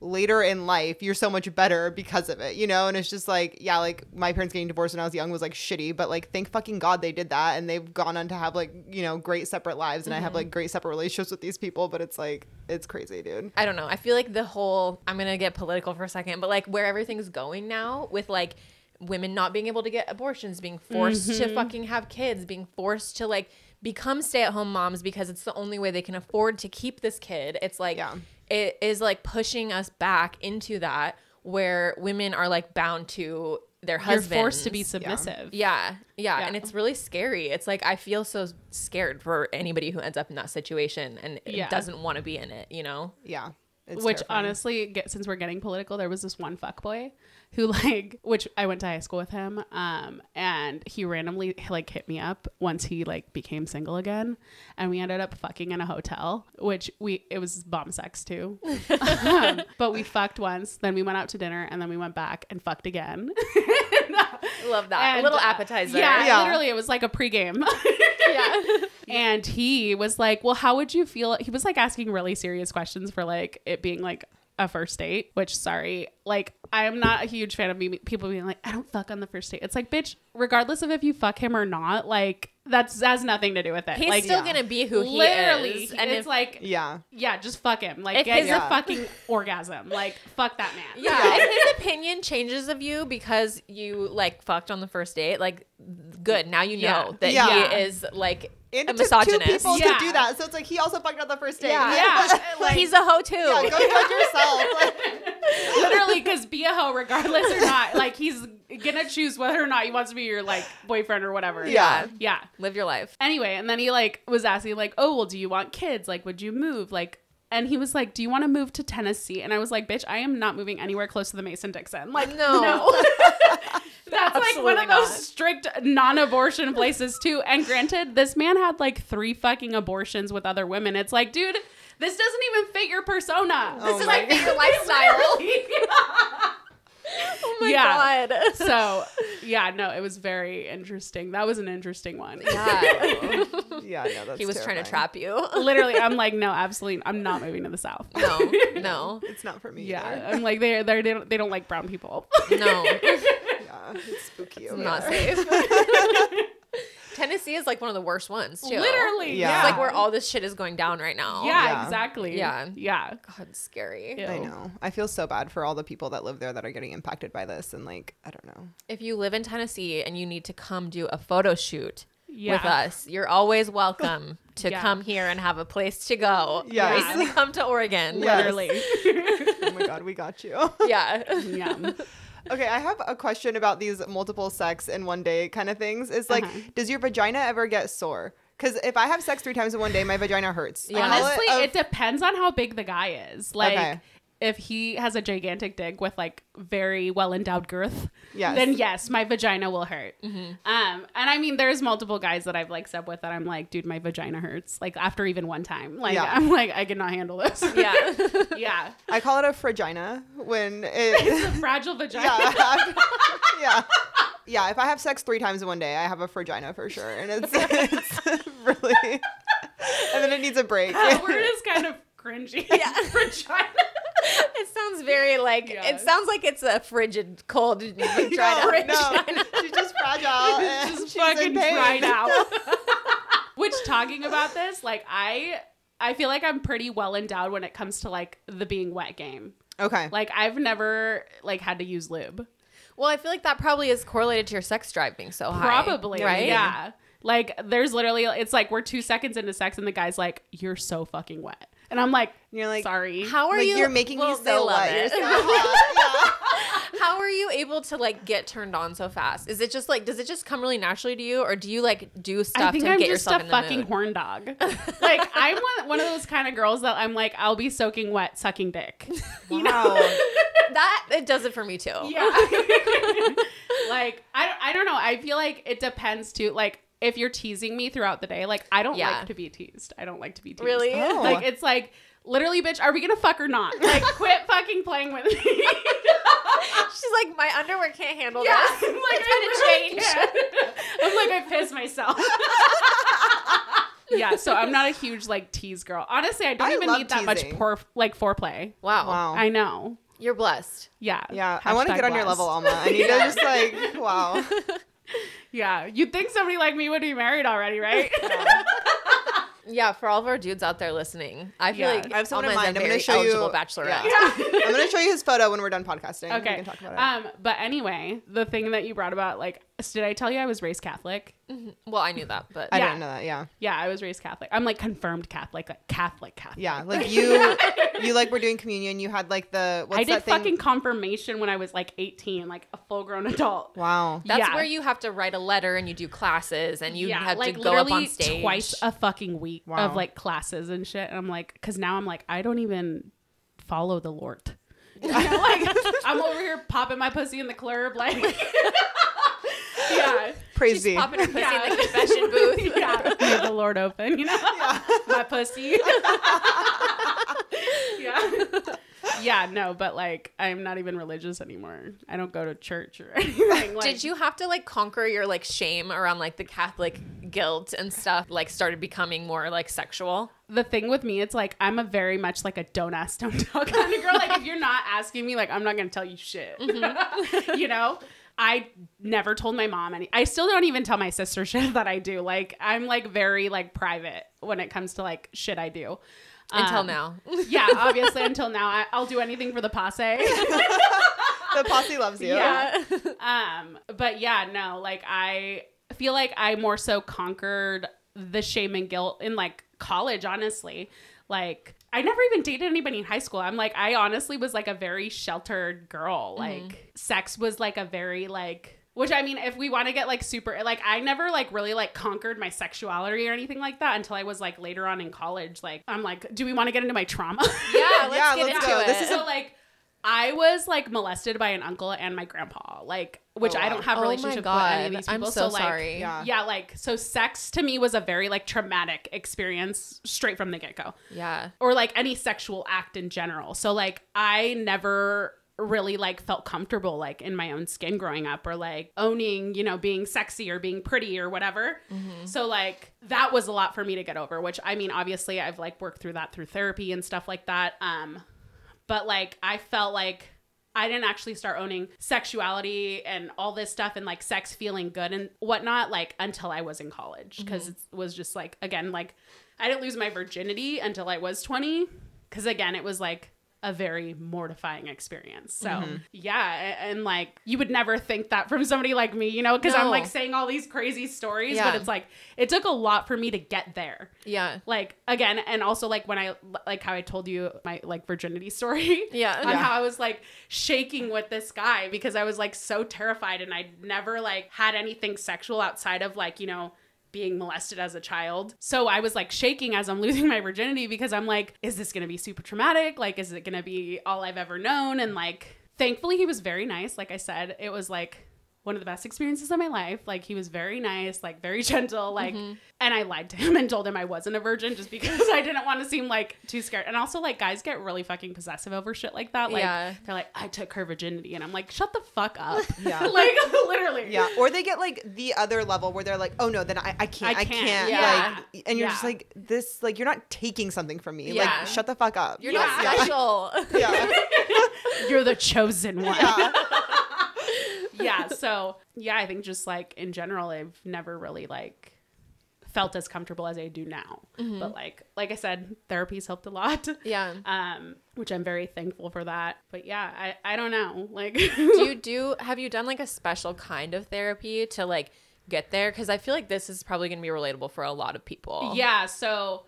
later in life you're so much better because of it, you know. And it's just like, yeah, like my parents getting divorced when I was young was like shitty, but like thank fucking God they did that and they've gone on to have like, you know, great separate lives and I have like great separate relationships with these people. But it's like it's crazy, dude. I don't know. I feel like the whole, I'm going to get political for a second, but like where everything's going now with like women not being able to get abortions, being forced to fucking have kids, being forced to like become stay-at-home moms because it's the only way they can afford to keep this kid. It's like, Yeah. it is like pushing us back into that where women are like bound to their husbands. You're forced to be submissive. Yeah. And it's really scary. It's like I feel so scared for anybody who ends up in that situation and doesn't want to be in it, you know? Yeah. Which terrifying. Honestly, since we're getting political, there was this one fuckboy who like, which I went to high school with him, and he randomly like hit me up once he like became single again, and we ended up fucking in a hotel, which it was bomb sex too, but we fucked once, then we went out to dinner, and then we went back and fucked again. Love that. And, a little appetizer. Yeah, literally, it was like a pregame. Yeah. And he was like, well, how would you feel? He was like asking really serious questions for like it being like a first date, which sorry, like I am not a huge fan of people being like, I don't fuck on the first date. It's like, bitch, regardless of if you fuck him or not, like that has nothing to do with it. He's like, still gonna be who he literally is. And it's like, yeah, just fuck him. Like get your fucking orgasm. Like fuck that man. Yeah. If his opinion changes of you because you like fucked on the first date, like good. Now you know that he is like and a misogynist. Two people to do that, so it's like he also fucked on the first date. Yeah. Like, he's a hoe too. Yeah, go judge yourself. Like, literally, because be a hoe regardless or not. Like he's gonna choose whether or not he wants to be your like boyfriend or whatever. Yeah. Yeah. Live your life. Anyway, and then he like was asking like, oh well, do you want kids? Like, would you move? Like, and he was like, do you want to move to Tennessee? And I was like, bitch, I am not moving anywhere close to the Mason-Dixon. Like, no. That's like one of those strict non-abortion places too. And granted, this man had like 3 fucking abortions with other women. It's like, dude, this doesn't even fit your persona. This is like your lifestyle. Oh my God. So, yeah, no, it was very interesting. That was an interesting one. Yeah. Yeah, no, that's he was trying to trap you. Literally, I'm like, no, absolutely, I'm not moving to the South. No. It's not for me. Yeah, either. I'm like, they don't like brown people. No. Yeah, it's spooky. It's not safe. Tennessee is like one of the worst ones too. Literally, yeah. It's like where all this shit is going down right now. Yeah, exactly. Yeah. God, it's scary. Ew. I know. I feel so bad for all the people that live there that are getting impacted by this, and like, I don't know. If you live in Tennessee and you need to come do a photo shoot with us, you're always welcome to come here and have a place to go. Yes. Basically come to Oregon. Yes. Literally. Oh my God, we got you. Yeah. Yeah. Okay, I have a question about these multiple sex in one day kind of things. Is like, does your vagina ever get sore? Because if I have sex 3 times in one day, my vagina hurts. Yeah. Honestly, it depends on how big the guy is. Like, if he has a gigantic dick with like very well endowed girth, then yes, my vagina will hurt. And I mean, there's multiple guys that I've like slept with that I'm like, dude, my vagina hurts. Like after even one time, like I'm like, I cannot handle this. Yeah. I call it a fragina when It's a fragile vagina. Yeah, if I have sex 3 times in one day, I have a fragina for sure, and it's really, and then it needs a break. That word is kind of cringy. Yeah. Vagina. It sounds very like it sounds like it's a frigid, cold vagina. No, she's just fragile. And Just she's fucking in pain. dried out. Which, talking about this, like I feel like I'm pretty well endowed when it comes to like the being wet game. Okay. Like I've never like had to use lube. Well, I feel like that probably is correlated to your sex drive being so high. Probably, right? Yeah. Like there's literally, it's like we're 2 seconds into sex and the guy's like, "You're so fucking wet," and I'm like, You're like, "Sorry." How are like, you? You're making me they so love wet. it. You're so hot. How are you able to like get turned on so fast? Is it just like, does it just come really naturally to you, or do you like do stuff I think to I'm get just yourself a in the fucking mood? horn dog. Like I'm one of those kind of girls that I'm like, I'll be soaking wet, sucking dick. You know? That it does it for me too. Yeah. Like I don't know. I feel like it depends too. Like if you're teasing me throughout the day, like I don't like to be teased. I don't like to be teased. Really? Oh. Like it's like literally, bitch, are we gonna fuck or not? Like quit fucking playing with me. She's like, my underwear can't handle this. I'm like, I I can't. I'm like, I piss myself. Yeah, so I'm not a huge like tease girl. Honestly, I don't even love need that much teasing. foreplay. Wow. I know. You're blessed. Yeah. Yeah, I want to Hashtag get on your blessed. level, Alma. I need to just like, wow. Yeah, you'd think somebody like me would be married already, right? Yeah, for all of our dudes out there listening, I feel like I have someone in Alma is mind. a I'm very going to show you. eligible bachelorette. Yeah. I'm going to show you his photo when we're done podcasting. Okay. We can talk about it. But anyway, the thing that you brought about, like, did I tell you I was raised Catholic? Well, I knew that, but I Yeah. didn't know that. Yeah. Yeah, I was raised Catholic. I'm like confirmed Catholic, like Catholic. Yeah. Like you like were doing communion. You had like what's I did that thing? fucking confirmation when I was like 18, like a full grown adult. Wow. that's Yeah. where you have to write a letter and you do classes and you have like to go up on literally stage twice a fucking week Wow. of like classes and shit. And I'm like, because now I'm like, I don't even follow the Lord. You know, like I'm over here popping my pussy in the club, like yeah, Praise She's be. popping her pussy Yeah. in the confession booth. yeah, may the Lord open, you know, my pussy. Yeah, no, but like I'm not even religious anymore. I don't go to church or anything. Like, Did you have to like conquer your like shame around like the Catholic guilt and stuff? Like started becoming more like sexual. The thing with me, it's like I'm a very much like a don't ask, don't tell kind of girl. Like if you're not asking me, like I'm not gonna tell you shit. You know, I never told my mom any. I still don't even tell my sister shit that I do. Like I'm like very like private when it comes to like shit I do. Until now. Yeah, obviously until now, I'll do anything for the posse. The posse loves you. Yeah. But yeah, no, like I feel like I more so conquered the shame and guilt in like college, honestly. Like I never even dated anybody in high school. I'm like, I honestly was like a very sheltered girl. Like sex was like a very like, which I mean, if we want to get like super, like I never like really like conquered my sexuality or anything like that until I was like later on in college. Like I'm like, do we want to get into my trauma? Yeah, let's Yeah, get let's into go. it. This is So like I was like molested by an uncle and my grandpa, like, which Oh, wow. I don't have a Oh my relationship with any of God. these people. I'm so like, sorry. Yeah. yeah, like so sex to me was a very like traumatic experience straight from the get-go. Yeah. Or like any sexual act in general. So like I never really like felt comfortable like in my own skin growing up or like owning, you know, being sexy or being pretty or whatever. So like that was a lot for me to get over, which I mean obviously I've like worked through that through therapy and stuff like that. But like I felt like I didn't actually start owning sexuality and all this stuff and like sex feeling good and whatnot like until I was in college because it was just like, again, like I didn't lose my virginity until I was 20 because again, it was like a very mortifying experience. So yeah. And like, you would never think that from somebody like me, you know, because I'm No. like saying all these crazy stories, Yeah. but it's like, it took a lot for me to get there. Yeah. Like, again, and also like when I, like how I told you my like virginity story. Yeah. On how I was like shaking with this guy because I was like so terrified and I'd never like had anything sexual outside of like, you know, being molested as a child. So I was like shaking as I'm losing my virginity because I'm like, is this going to be super traumatic? Like, is it going to be all I've ever known? And like, thankfully he was very nice. Like I said, it was like one of the best experiences of my life. Like he was very nice, like very gentle, like, and I lied to him and told him I wasn't a virgin just because I didn't want to seem like too scared. And also like guys get really fucking possessive over shit like that. Like Yeah. they're like, I took her virginity. And I'm like, shut the fuck up. Yeah. Like literally. Yeah, or they get like the other level where they're like, "Oh no, then I can't, I can't. Yeah. like," and you're just Yeah. like, "This, like, you're not taking something from me. Yeah. Like, shut the fuck up." You're Yeah. not special. Yeah, You're the chosen one. yeah, Yeah, so yeah, I think just like in general I've never really like felt as comfortable as I do now. But like I said, therapy's helped a lot. Yeah. Which I'm very thankful for that. But yeah, I don't know. Like Have you done like a special kind of therapy to like get there? Because I feel like this is probably going to be relatable for a lot of people. Yeah, so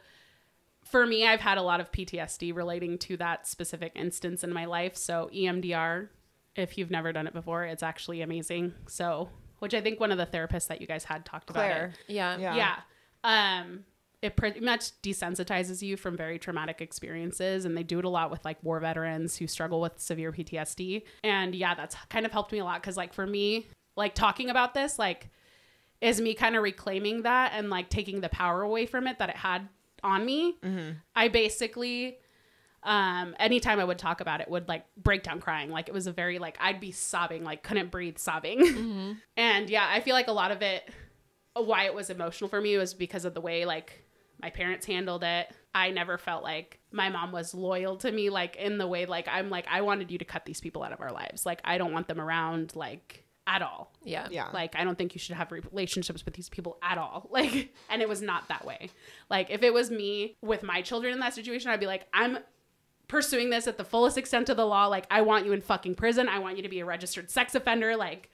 for me, I've had a lot of PTSD relating to that specific instance in my life. So EMDR, if you've never done it before, it's actually amazing. So, which I think one of the therapists that you guys had talked about Claire. it. Yeah. Yeah. Yeah. It pretty much desensitizes you from very traumatic experiences. And they do it a lot with like war veterans who struggle with severe PTSD. And yeah, that's kind of helped me a lot. Cause like for me, like talking about this, like is me kind of reclaiming that and like taking the power away from it that it had on me. I basically, anytime I would talk about it would like break down crying. Like it was a very like, I'd be sobbing, like couldn't breathe sobbing. And yeah, I feel like a lot of it, why it was emotional for me was because of the way like my parents handled it. I never felt like my mom was loyal to me, like in the way, like, I'm like, I wanted you to cut these people out of our lives. Like, I don't want them around, like, at all. Yeah. Yeah. Like, I don't think you should have relationships with these people at all. Like, and it was not that way. Like, if it was me with my children in that situation, I'd be like, I'm pursuing this at the fullest extent of the law. Like, I want you in fucking prison. I want you to be a registered sex offender. Like,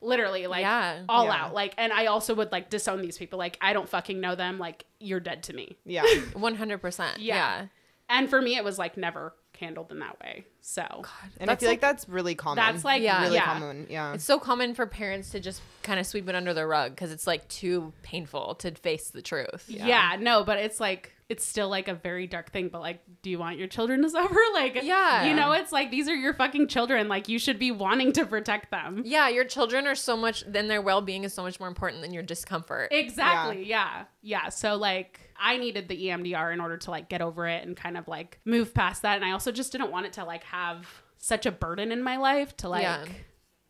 Literally, like, all out. Like, and I also would, like, disown these people. Like, I don't fucking know them. Like, you're dead to me. Yeah. 100%. Yeah. And for me, it was, like, never handled in that way. So. God, and I feel like that's really common. That's, like, really common. Yeah. It's so common for parents to just kind of sweep it under the rug because it's, like, too painful to face the truth. Yeah. No, but it's, like, it's still, like, a very dark thing. But, like, do you want your children to suffer? Like, you know, it's, like, these are your fucking children. Like, you should be wanting to protect them. Yeah, your children are so much, then their well-being is so much more important than your discomfort. Exactly. Yeah. So, like, I needed the EMDR in order to, like, get over it and kind of, like, move past that. And I also just didn't want it to, like, have such a burden in my life to, like,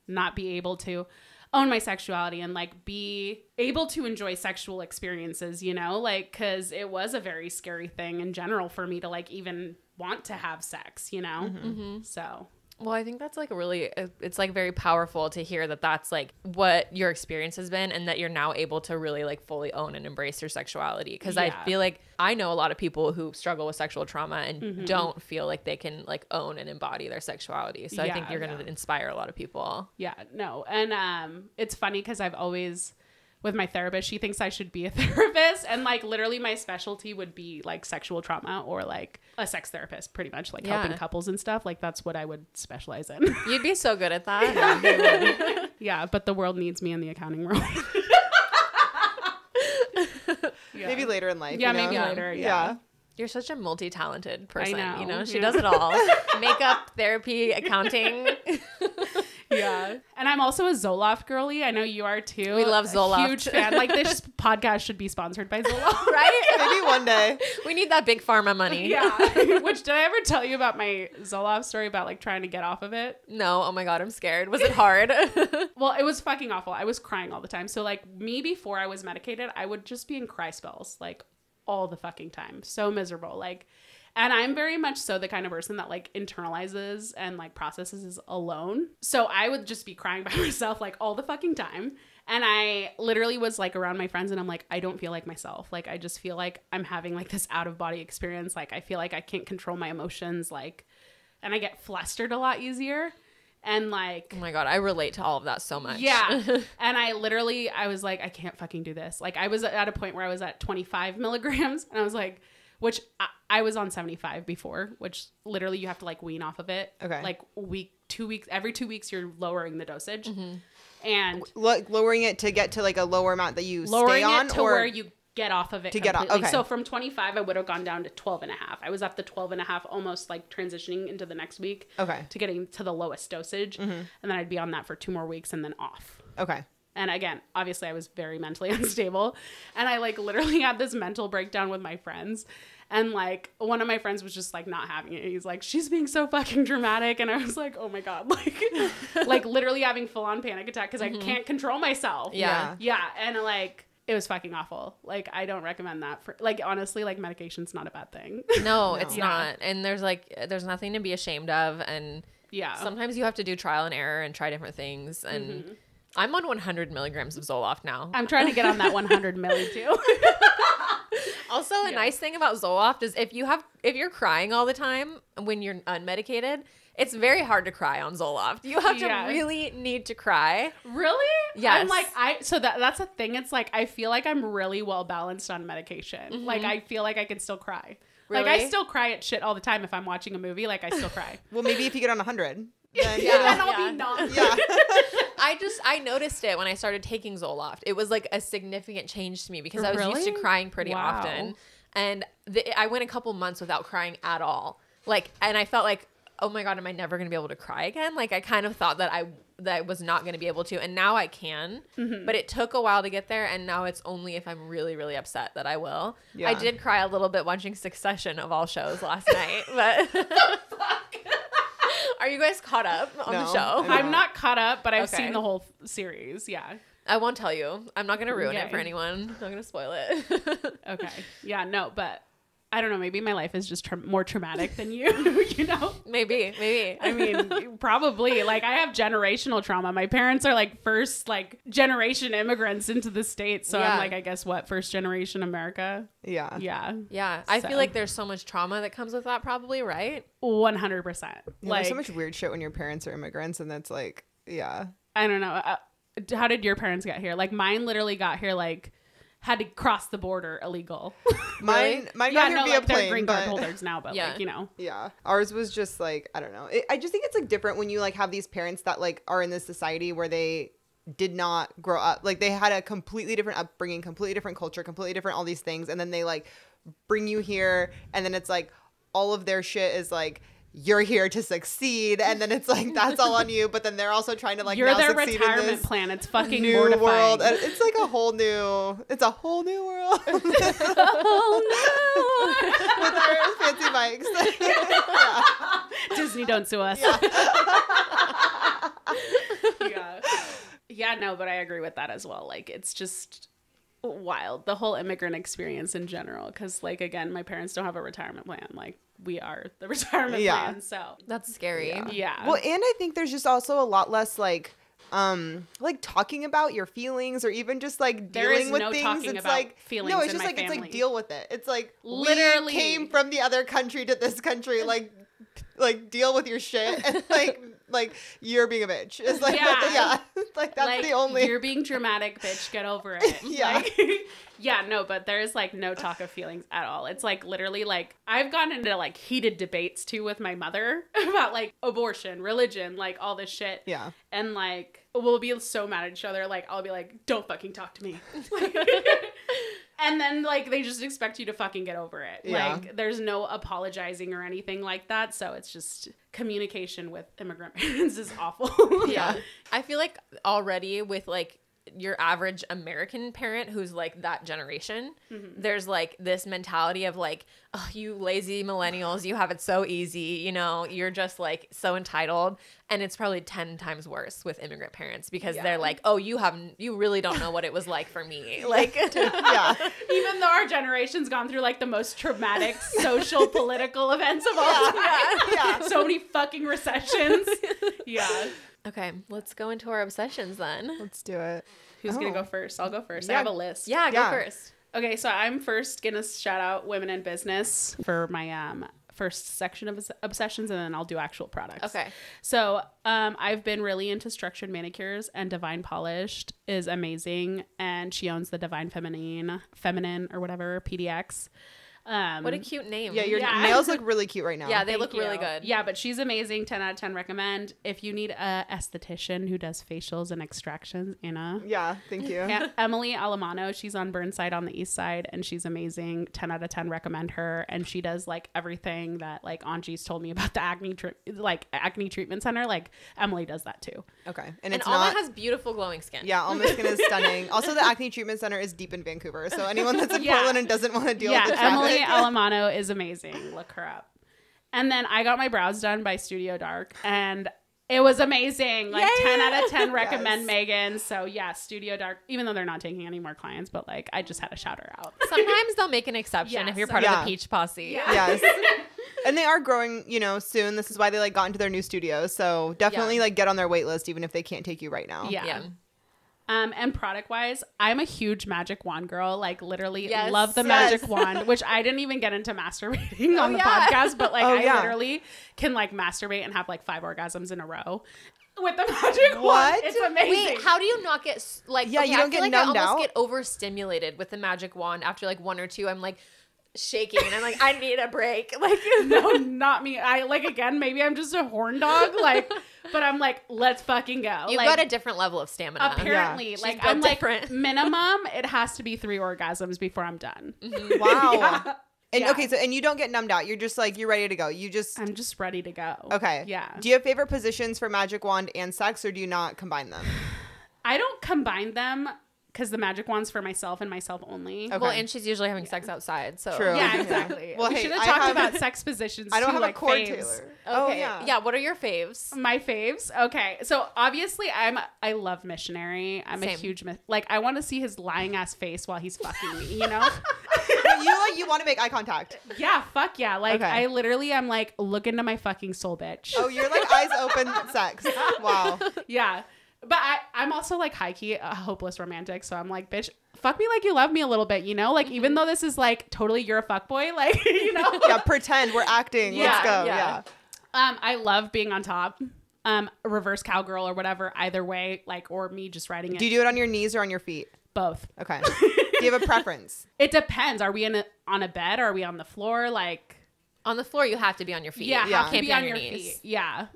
not be able to own my sexuality and, like, be able to enjoy sexual experiences, you know, like, because it was a very scary thing in general for me to, like, even want to have sex, you know. So Well, I think that's like really, it's like very powerful to hear that that's like what your experience has been and that you're now able to really like fully own and embrace your sexuality. Because I feel like I know a lot of people who struggle with sexual trauma and don't feel like they can like own and embody their sexuality. So I think you're going to inspire a lot of people. Yeah, no. And it's funny because I've always... with my therapist, she thinks I should be a therapist, and like literally my specialty would be like sexual trauma or like a sex therapist, pretty much like helping couples and stuff. Like that's what I would specialize in. You'd be so good at that. Yeah, but the world needs me in the accounting role. Maybe later in life. Yeah, maybe later. Yeah. You're such a multi-talented person. I know, you know, she does it all. Makeup, therapy, accounting. Yeah. And I'm also a Zoloft girly. I know you are too. We love Zoloft. Huge fan. Like this podcast should be sponsored by Zoloft. Right? Maybe one day. We need that big pharma money. Yeah. Which, did I ever tell you about my Zoloft story about like trying to get off of it? No. Oh my God, I'm scared. Was it hard? Well, it was fucking awful. I was crying all the time. So like me before I was medicated, I would just be in cry spells like all the fucking time. So miserable. Like, and I'm very much so the kind of person that like internalizes and like processes alone. So I would just be crying by myself like all the fucking time. And I literally was like around my friends and I'm like, I don't feel like myself. Like, I just feel like I'm having like this out of body experience. Like, I feel like I can't control my emotions. Like, and I get flustered a lot easier. And like, oh my God, I relate to all of that so much. Yeah. And I was like, I can't fucking do this. Like, I was at a point where I was at 25 milligrams and I was like, which I was on 75 before, which literally you have to like wean off of it. Okay. Like every 2 weeks, you're lowering the dosage. Mm-hmm. And lowering it to get to like a lower amount that you stay on, lowering it to where you get off of it to completely. Get off. Okay. So from 25, I would have gone down to 12 and a half. I was up to 12 and a half, almost like transitioning into the next week. Okay. To getting to the lowest dosage. Mm-hmm. And then I'd be on that for 2 more weeks and then off. Okay. And again, obviously I was very mentally unstable. And I like literally had this mental breakdown with my friends. And like one of my friends was just like not having it. He's like, she's being so fucking dramatic. And I was like, oh my God, like literally having full on panic attack because I can't control myself. Yeah. Yeah. And like, it was fucking awful. Like, I don't recommend that for like, honestly, like medication's not a bad thing. No, it's not. And there's nothing to be ashamed of. And sometimes you have to do trial and error and try different things. And I'm on 100 milligrams of Zoloft now. I'm trying to get on that 100 milli too. Also, a nice thing about Zoloft is if you're crying all the time when you're unmedicated, it's very hard to cry on Zoloft. You have to really need to cry. Really? Yes. I'm like, so that's a thing. It's like, I feel like I'm really well balanced on medication. Mm-hmm. Like, I feel like I can still cry. Really? Like, I still cry at shit all the time if I'm watching a movie. Like, I still cry. Well, maybe if you get on 100. Then, then I'll be numb. Yeah. I noticed it when I started taking Zoloft. It was like a significant change to me because I was used to crying pretty often. And I went a couple months without crying at all. Like, and I felt like, oh my God, am I never going to be able to cry again? Like, I kind of thought that I was not going to be able to. And now I can. Mm-hmm. But it took a while to get there. And now it's only if I'm really, really upset that I will. Yeah. I did cry a little bit watching Succession of all shows last night. But are you guys caught up on the show? I'm not caught up, but I've seen the whole series. Yeah. I won't tell you. I'm not going to ruin it for anyone. I'm not going to spoil it. Okay. Yeah, no, but I don't know. Maybe my life is just more traumatic than you, you know? Maybe. I mean, probably. Like, I have generational trauma. My parents are like first like generation immigrants into the States. So I'm like, I guess what? First generation America? Yeah. Yeah. I feel like there's so much trauma that comes with that probably, right? 100%. Like, there's so much weird shit when your parents are immigrants and that's like, I don't know. how did your parents get here? Like mine literally got here like had to cross the border illegal. Mine got here via like they're plane, green card but holders now, but Yeah. like, you know. yeah, ours was just like, I don't know. I just think it's like different when you like have these parents that like are in this society where they did not grow up, like they had a completely different upbringing, completely different culture, completely different all these things, and then they like bring you here, and then it's like all of their shit is like, you're here to succeed, and then it's like that's all on you, but then they're also trying to like You're now their succeed in retirement this plan. It's fucking new mortifying. world, and it's like a whole new world with our fancy mics. Yeah. Disney, don't sue us. Yeah. Yeah, no, but I agree with that as well. Like, it's just wild, the whole immigrant experience in general. Because, like, again, my parents don't have a retirement plan. Like, we are the retirement plan. So That's scary. yeah. Well, and I think there's just also a lot less like talking about your feelings, or even just like There is dealing with no things. talking It's about like feelings no, it's in just my like it's family. like deal with it. It's like Literally. we came from the other country to this country, like deal with your shit, and like you're being a bitch. It's like Yeah. like that's like, the only. you're being dramatic, bitch. Get over it. Yeah. Like, yeah, no, but there's like no talk of feelings at all. It's like literally like I've gotten into like heated debates too with my mother about like abortion, religion, like all this shit. Yeah. And like we'll be so mad at each other. Like I'll be like, don't fucking talk to me. And then like they just expect you to fucking get over it. Yeah. Like there's no apologizing or anything like that. So it's just communication with immigrant parents is awful. Yeah. I feel like already with like your average American parent who's like that generation, there's like this mentality of like, oh, you lazy millennials, you have it so easy, you know, you're just like so entitled. And it's probably 10 times worse with immigrant parents because they're like, oh, you really don't know what it was like for me. Like, Yeah. Even though our generation's gone through like the most traumatic social political events of all time. Yeah. So many fucking recessions. Yeah. okay, let's go into our obsessions then. Let's do it. Who's going to Oh. go first? I'll go first. Yeah. I have a list. Yeah, Yeah. go first. Okay, so I'm first going to shout out women in business for my first section of obsessions, and then I'll do actual products. Okay. So I've been really into structured manicures, and Divine Polished is amazing, and she owns the Divine Feminine or whatever, PDX. What a cute name. Yeah, your Yeah. nails look really cute right now. Yeah, they Thank look really you. good. Yeah, but she's amazing. 10 out of 10 recommend. If you need a esthetician who does facials and extractions, Yeah, thank you. Emily Alamano, she's on Burnside on the east side, and she's amazing. 10 out of 10 recommend her. And she does like everything that like Anji's told me about the acne treatment center. Like Emily does that too. Okay. And it's Alma not has beautiful glowing skin. Yeah, Alma's skin is stunning. Also, the Acne Treatment Center is deep in Vancouver, so anyone that's in Yeah. Portland and doesn't want to deal with the traffic. Emily Alamano is amazing. Look her up. And then I got my brows done by Studio Dark, and it was amazing. Like Yay! 10 out of 10 recommend Yes. Megan. So yeah, Studio Dark, even though they're not taking any more clients, but like I just had to shout her out. Sometimes they'll make an exception Yeah, if you're so- part of Yeah. the Peach Posse. Yeah. Yes. And they are growing, soon. This is why they like got into their new studio. So definitely Yeah. like get on their wait list, even if they can't take you right now. Yeah. And product wise, I'm a huge magic wand girl. Like literally Yes. love the Yes. magic wand, which I didn't even get into masturbating on the yeah. podcast, but like Oh, I yeah. literally can like masturbate and have like 5 orgasms in a row with the magic wand. What? It's amazing. Wait, how do you not get like? Yeah, okay, you don't I feel get like numbed I almost out? get overstimulated with the magic wand after like 1 or 2. I'm like shaking and I'm like, I need a break. Like, No, not me. I like again, maybe I'm just a horn dog. Like, but I'm like, let's fucking go. you've like, got a different level of stamina. apparently, She's like built I'm like different. minimum. It has to be 3 orgasms before I'm done. Wow. Yeah. And Yeah. okay, so and you don't get numbed out. You're just like you're ready to go. You just I'm just ready to go. okay. Yeah. Do you have favorite positions for magic wand and sex, or do you not combine them? I don't combine them because the magic wand's for myself and myself only. Okay. Well, and she's usually having sex outside, so True. Yeah, Yeah. exactly. Well, we hey, should I have talked have- about sex positions. I don't too, have like a cord faves. tailor. Okay. Oh Yeah. What are your faves? My faves. Okay, so obviously I love missionary. I'm a Same. huge like I want to see his lying ass face while he's fucking me. You know? You want to make eye contact. Yeah. Fuck yeah. Like Okay. I literally am like look into my fucking soul, bitch. Oh, you're like eyes open sex. Wow. Yeah. But I'm also like high key a hopeless romantic. So I'm like, bitch, fuck me like you love me a little bit, you know? Like, even though this is like totally you're a fuckboy, like, you know? Yeah, pretend we're acting. Let's Yeah, go. yeah. Yeah. I love being on top. reverse cowgirl or whatever, either way, like, or me just riding it. Do you do it on your knees or on your feet? Both. Okay. Do you have a preference? It depends. Are we on a bed? Or are we on the floor? Like, On the floor, you have to be on your feet. yeah, You have to can't be on your knees. feet. Yeah.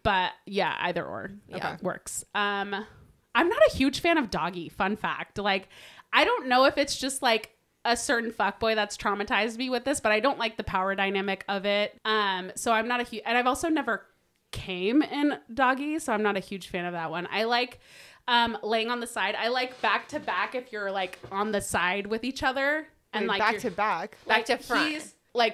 But yeah, either or. Yeah. Works. I'm not a huge fan of doggy. Fun fact. Like, I don't know if it's just like a certain fuckboy that's traumatized me with this, but I don't like the power dynamic of it. So I'm not a huge, and I've also never came in doggy, so I'm not a huge fan of that one. I like laying on the side. I like back to back if you're like on the side with each other and Wait, like back to back. Back to front.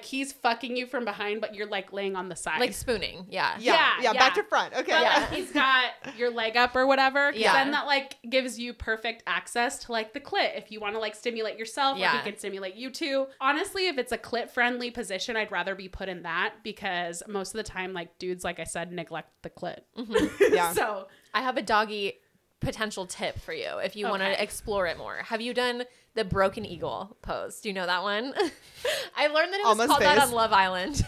He's fucking you from behind, but you're like laying on the side. Like spooning. Yeah. Yeah. Back to front. Okay. But, Yeah. like, he's got your leg up or whatever. Yeah. Then that like gives you perfect access to like the clit if you want to like stimulate yourself. Yeah. Or he can stimulate you too. Honestly, if it's a clit friendly position, I'd rather be put in that because most of the time, like dudes, like I said, neglect the clit. Yeah. So I have a doggy potential tip for you if you want Okay. to explore it more. Have you done the broken eagle pose? Do you know that one? I learned that it was Alma's called that face. on Love Island.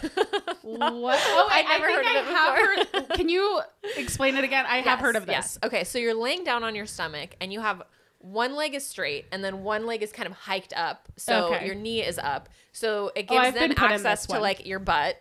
what? Oh, I'd never think heard of it I have heard. Can you explain it again? I have heard of this. Yes. Okay, so you're laying down on your stomach and you have one leg is straight and then one leg is kind of hiked up. So Okay. your knee is up. So it gives I've them been put in access this to one. like your butt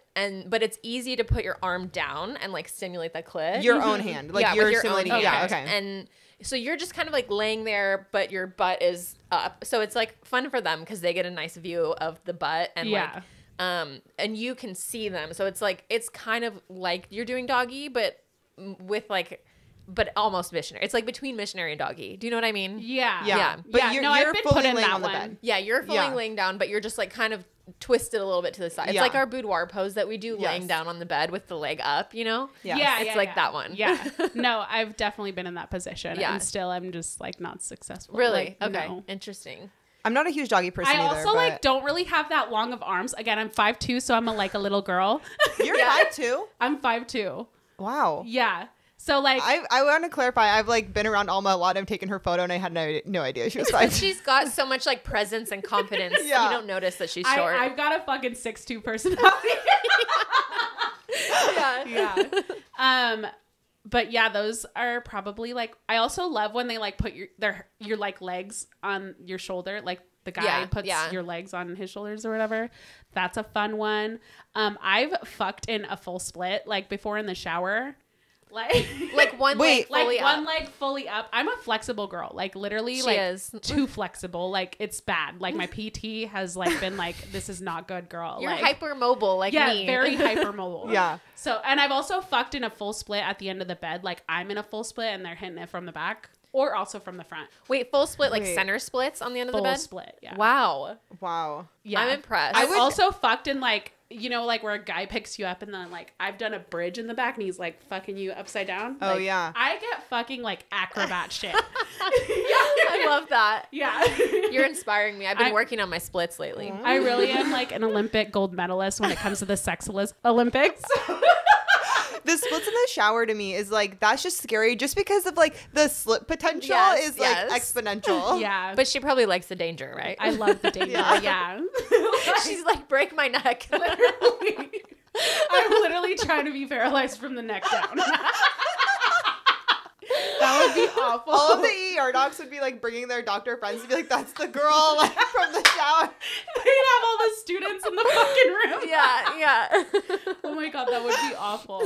but it's easy to put your arm down and like stimulate the clit. Your own hand. Like yeah, you're with your stimulating. own Yeah. hand. Okay. And so you're just kind of like laying there, but your butt is up. So it's like fun for them because they get a nice view of the butt and Yeah. and you can see them. So it's like, it's kind of like you're doing doggy, but with like, but almost missionary. It's like between missionary and doggy. Do you know what I mean? Yeah. Yeah. But Yeah, you're, no, I've you're been fully put in laying that on the one. bed. Yeah, you're fully Yeah. laying down, but you're just like kind of twisted a little bit to the side. It's Yeah. like our boudoir pose that we do laying Yes. down on the bed with the leg up, you know? Yeah. Yeah, It's like that one. Yeah. No, I've definitely been in that position. Yeah. And still I'm just like not successful. Really? Like, Okay. no. Interesting. I'm not a huge doggy person I either. also like but don't really have that long of arms. Again, I'm 5'2", so I'm like a little girl. You're Yeah. 5'2". I'm 5'2". Wow. Yeah. So like I want to clarify. I've like been around Alma a lot. I've taken her photo and I had no idea she was 5'2". She's got so much like presence and confidence. Yeah. You don't notice that she's short. I've got a fucking 6'2" personality. yeah. Yeah. But yeah, those are probably like I also love when they like put your like legs on your shoulder, like the guy puts your legs on his shoulders or whatever. That's a fun one. I've fucked in a full split like before in the shower. Like one leg Like fully one up. leg fully up. I'm a flexible girl. Like literally She like is. too flexible. Like it's bad. Like my PT has like been like, this is not good, girl. You're like, hypermobile like yeah, me. very hypermobile. Yeah. So, and I've also fucked in a full split at the end of the bed. Like I'm in a full split and they're hitting it from the back or also from the front. Wait, full split like Wait. center splits on the end of Full the bed? split. Yeah. Wow. Wow. Yeah. I'm impressed. I've also fucked in like, you know, like where a guy picks you up and then like I've done a bridge in the back and he's like fucking you upside down. Oh, Like, yeah. I get fucking like acrobat shit. I love that. Yeah. You're inspiring me. I've been I- working on my splits lately. I really am like an Olympic gold medalist when it comes to the sex Olympics. The splits in the shower to me is like that's just scary just because of like the slip potential Yes, is like yes. exponential. Yeah. But she probably likes the danger, right? I love the danger. Yeah. Yeah. She's like, break my neck. Literally. I'm literally trying to be paralyzed from the neck down. That would be awful. All of the ER docs would be like bringing their doctor friends to be like, that's the girl like from the shower. They'd have all the students in the fucking room. yeah. Oh my god, that would be awful.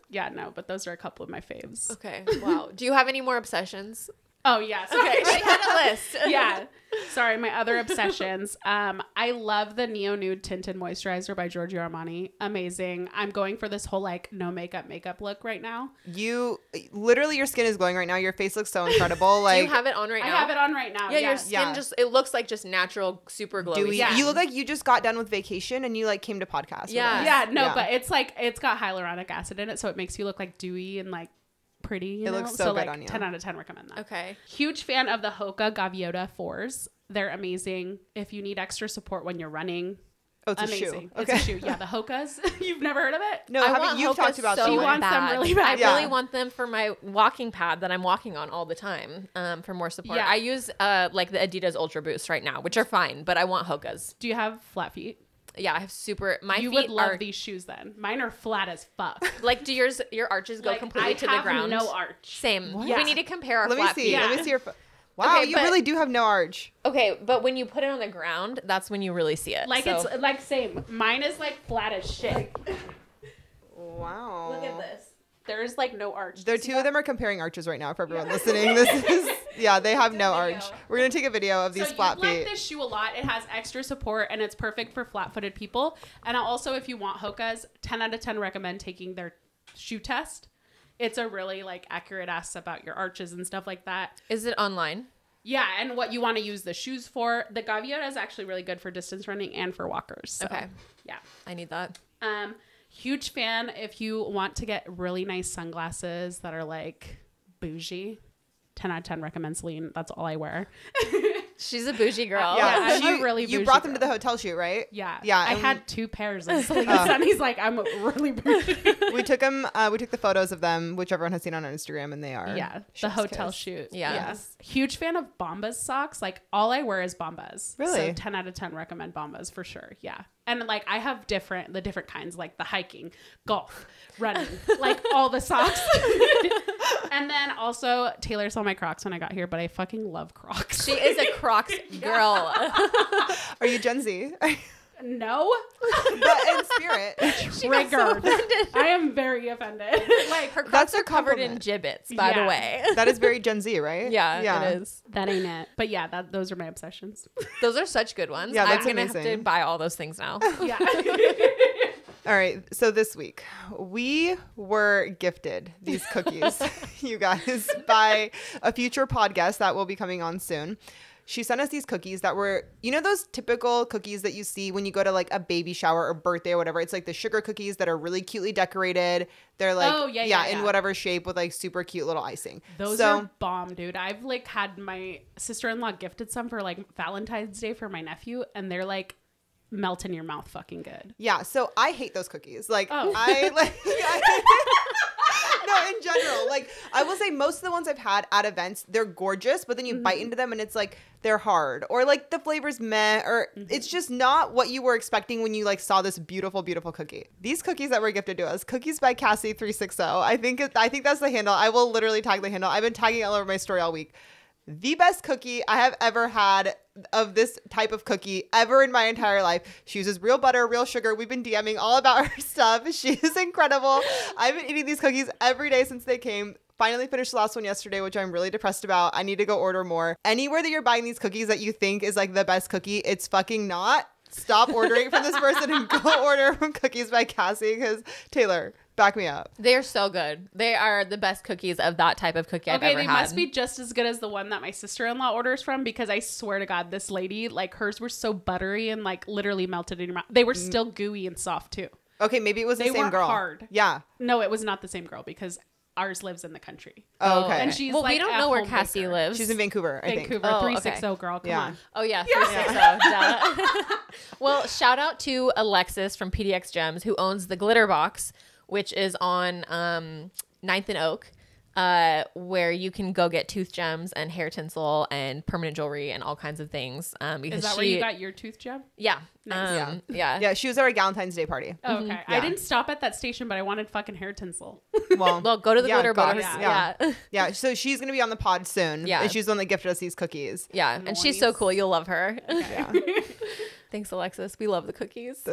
Yeah, no, but those are a couple of my faves. Okay. Wow. Do you have any more obsessions? Oh yes. Okay. She had a list. Yeah. Sorry, my other obsessions. I love the Neo Nude Tinted Moisturizer by Giorgio Armani. Amazing. I'm going for this whole like no makeup look right now. You literally your skin is glowing right now. Your face looks so incredible. Like Do you have it on right I now? have it on right now. Yeah, Yeah. your skin Yeah. just, it looks like just natural, super glowy. dewy. Yeah. You look like you just got done with vacation and you like came to podcast. with Yeah. us. Yeah, no, Yeah. but it's like it's got hyaluronic acid in it, so it makes you look like dewy and like pretty. You It know? looks so good like, on you. 10 out of 10 recommend that. Okay. Huge fan of the Hoka Gaviota 4s. They're amazing. If you need extra support when you're running, Oh, it's amazing. a shoe. It's a shoe. Yeah, the Hokas. You've never heard of it? No, I haven't want you Hoka talked about so them? She wants them bad. really bad. I Yeah. really want them for my walking pad that I'm walking on all the time for more support. Yeah. I use like the Adidas Ultra Boost right now, which are fine, but I want Hoka's. Do you have flat feet? Yeah, I have super. My You feet would love are these shoes then. Mine are flat as fuck. like. Do your arches go Like, completely I to the have ground? no arch. Same. What? We need to compare our Let me flat see. feet. Let me see your. Wow, Okay, you but- really do have no arch. Okay, but when you put it on the ground, that's when you really see it. Like So- it's like same. Mine is like flat as shit. Wow. Look at this. There's like no arch. The two of them are comparing arches right now for everyone listening. This is yeah, they have no video. arch. We're gonna take a video of these so flat you like feet. this shoe a lot. It has extra support and it's perfect for flat-footed people. And also, if you want Hoka's, 10 out of 10 recommend taking their shoe test. It's a really like accurate ass about your arches and stuff like that. Is it online? Yeah, and what you want to use the shoes for. The Gaviota is actually really good for distance running and for walkers. So, Okay. yeah. I need that. Huge fan if you want to get really nice sunglasses that are like bougie. 10 out of 10 recommend Celine. That's all I wear. She's a bougie girl. Yeah, I'm a really you bougie brought them to girl. the hotel shoot, right? Yeah. Yeah, I and had 2 pairs and Celine Sunny's like, I'm really bougie. we took them. We took the photos of them, which everyone has seen on Instagram, and they are Yeah, the chef's hotel kiss. shoot. Yeah. Yes. Huge fan of Bombas socks. Like all I wear is Bombas. Really? So 10 out of 10 recommend Bombas for sure. Yeah. And like I have the different kinds, like the hiking, golf, running, like all the socks. And then also Taylor saw my Crocs when I got here, but I fucking love Crocs. She is a Crocs girl. Are you Gen Z? No, But in spirit. triggered. I am very offended. Like Her Crocs That's a are covered in compliment. gibbets, by the Yeah. way. That is very Gen Z, right? Yeah, it is. that ain't it. But yeah, those are my obsessions. Those are such good ones. Yeah, that's I'm gonna have to amazing. buy all those things now. Yeah. All right. So this week we were gifted these cookies, you guys, by a future podcast that will be coming on soon. She sent us these cookies that were, you know, those typical cookies that you see when you go to like a baby shower or birthday or whatever. It's like the sugar cookies that are really cutely decorated. They're like, Oh, yeah, in yeah. whatever shape with like super cute little icing. Those so, are bomb, dude. I've like had my sister-in-law gifted some for like Valentine's Day for my nephew, and they're like melt in your mouth fucking good. yeah. So I hate those cookies. Like Oh. I like. No, in general, like I will say most of the ones I've had at events, they're gorgeous, but then you bite into them and it's like they're hard or like the flavor's meh or it's just not what you were expecting when you like saw this beautiful, beautiful cookie. These cookies that were gifted to us, Cookies by Cassie 360. I think that's the handle. I will literally tag the handle. I've been tagging it all over my story all week. The best cookie I have ever had of this type of cookie ever in my entire life. She uses real butter, real sugar. We've been DMing all about her stuff. She is incredible. I've been eating these cookies every day since they came. Finally finished the last one yesterday, which I'm really depressed about. I need to go order more. Anywhere that you're buying these cookies that you think is like the best cookie, it's fucking not. Stop ordering from this person and go order from Cookies by Cassie because Taylor, back me up. They're so good. They are the best cookies of that type of cookie I've Okay, ever they had. must be just as good as the one that my sister-in-law orders from, because I swear to God, this lady, like hers were so buttery and like literally melted in your mouth. They were still gooey and soft too. Okay, maybe it was the They same weren't girl. hard. Yeah. No, it was not the same girl because ours lives in the country. Oh, okay. And she's well, like we don't a know where home Cassie baker. lives. She's in Vancouver, I think. Vancouver, Oh, 360 girl. Come Yeah. on. Oh, yeah. 360. Duh. Well, shout out to Alexis from PDX Gems, who owns the Glitter Box, which is on 9th and Oak, where you can go get tooth gems and hair tinsel and permanent jewelry and all kinds of things. Because Is that where you got your tooth gem? Yeah. Nice. Yeah. Yeah, she was at our Valentine's Day party. Oh, okay. I Yeah. didn't stop at that station, but I wanted fucking hair tinsel. Well, Well, go to the Glitter go to Box. her- Yeah. yeah. So she's gonna be on the pod soon. Yeah. And she's the one that gifted us these cookies. Yeah. And she's so Nice. cool. You'll love her. Yeah. Thanks, Alexis. We love the cookies.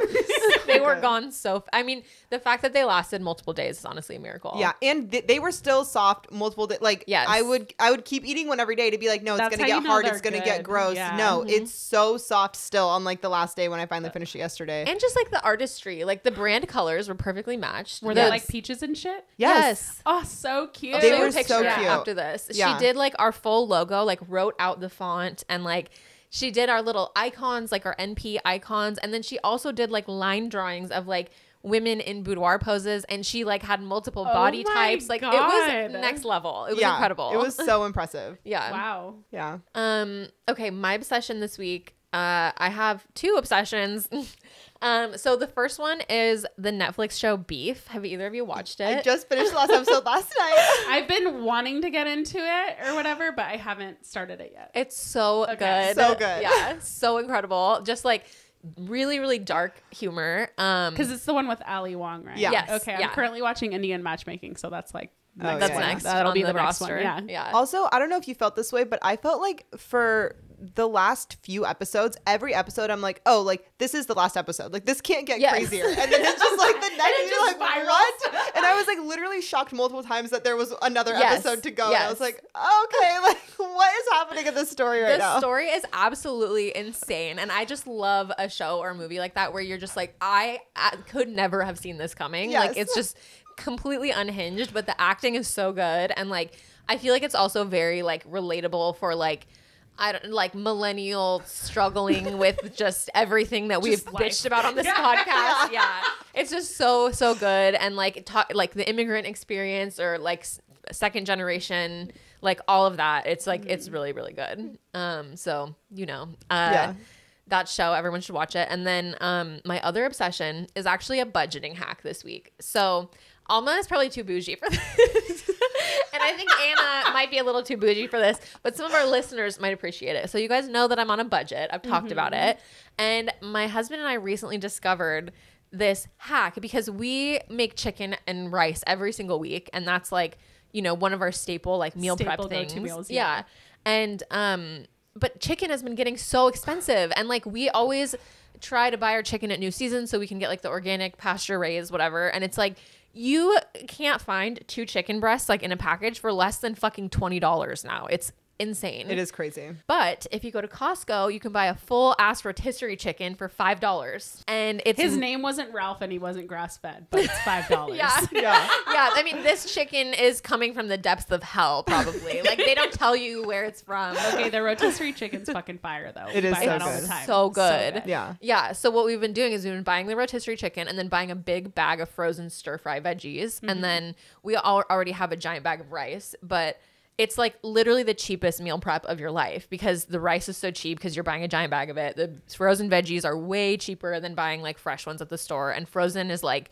They were gone I mean, the fact that they lasted multiple days is honestly a miracle. Yeah, and they were still soft multiple days. Like, Yes. I would keep eating one every day to be like, no, it's That's gonna how get you know hard. they're It's gonna good. get gross. Yeah. No, it's so soft still. On like the last day when I finally finished it yesterday. And just like the artistry, like the brand colors were perfectly matched. Were The- they like peaches and shit? Yes. Oh, so cute. I'll They show you were a picture so cute. after this. Yeah. She did like our full logo, like wrote out the font, and like she did our little icons, like our NP icons, and then she also did like line drawings of like women in boudoir poses, and she like had multiple body my types. Like it God. was next level. It was Yeah, incredible. It was so impressive. yeah. Wow. Yeah. Okay, my obsession this week. I have 2 obsessions. So the first one is the Netflix show Beef. Have either of you watched it? I just finished the last episode last night. I've been wanting to get into it or whatever, but I haven't started it yet. It's so Okay. good. So good. Yeah, so incredible. Just like really, really dark humor. Because it's the one with Ali Wong, right? Yeah. Yes. Okay, I'm currently watching Indian Matchmaking, so that's like That's yeah. next. That'll on be the next roster. one. Yeah. Also, I don't know if you felt this way, but I felt like for the last few episodes, every episode, I'm like, oh, like this is the last episode. Like this can't get Yes. crazier. And then it's just like the next, it you're just like, spirals. what? And I was like literally shocked multiple times that there was another Yes. episode to go. Yes. And I was like, okay, like what is happening in this story right now? The story is absolutely insane, and I just love a show or a movie like that where you're just like, I could never have seen this coming. Yes. Like it's just completely unhinged, but the acting is so good, and like I feel like it's also very like relatable for like millennial struggling with just everything that we've life. bitched about on this podcast. Yeah, it's just so good, and like like the immigrant experience or like second generation, like all of that. It's like it's really good. So that show, everyone should watch it. And then my other obsession is actually a budgeting hack this week. So Alma is probably too bougie for this. And I think Anna might be a little too bougie for this, but some of our listeners might appreciate it. So you guys know that I'm on a budget. I've talked about it. And my husband and I recently discovered this hack because we make chicken and rice every single week. And that's like, one of our staple like meal prep things. go-to meals, yeah. And but chicken has been getting so expensive, and like we always try to buy our chicken at New Season so we can get like the organic pasture raised whatever, and it's like you can't find 2 chicken breasts like in a package for less than fucking $20 now. It's insane. It is crazy. But if you go to Costco, you can buy a full ass rotisserie chicken for $5, and it's His name wasn't Ralph and he wasn't grass fed, but it's $5. yeah. Yeah. Yeah, I mean, this chicken is coming from the depths of hell, probably. Like, they don't tell you where it's from. Okay, the rotisserie chicken's fucking fire though. It We is buy so that all good. the time. So good. Yeah. Yeah, so what we've been doing is we've been buying the rotisserie chicken and then buying a big bag of frozen stir-fry veggies. And then we already have a giant bag of rice, but it's like literally the cheapest meal prep of your life because the rice is so cheap because you're buying a giant bag of it. The frozen veggies are way cheaper than buying like fresh ones at the store. And frozen is like,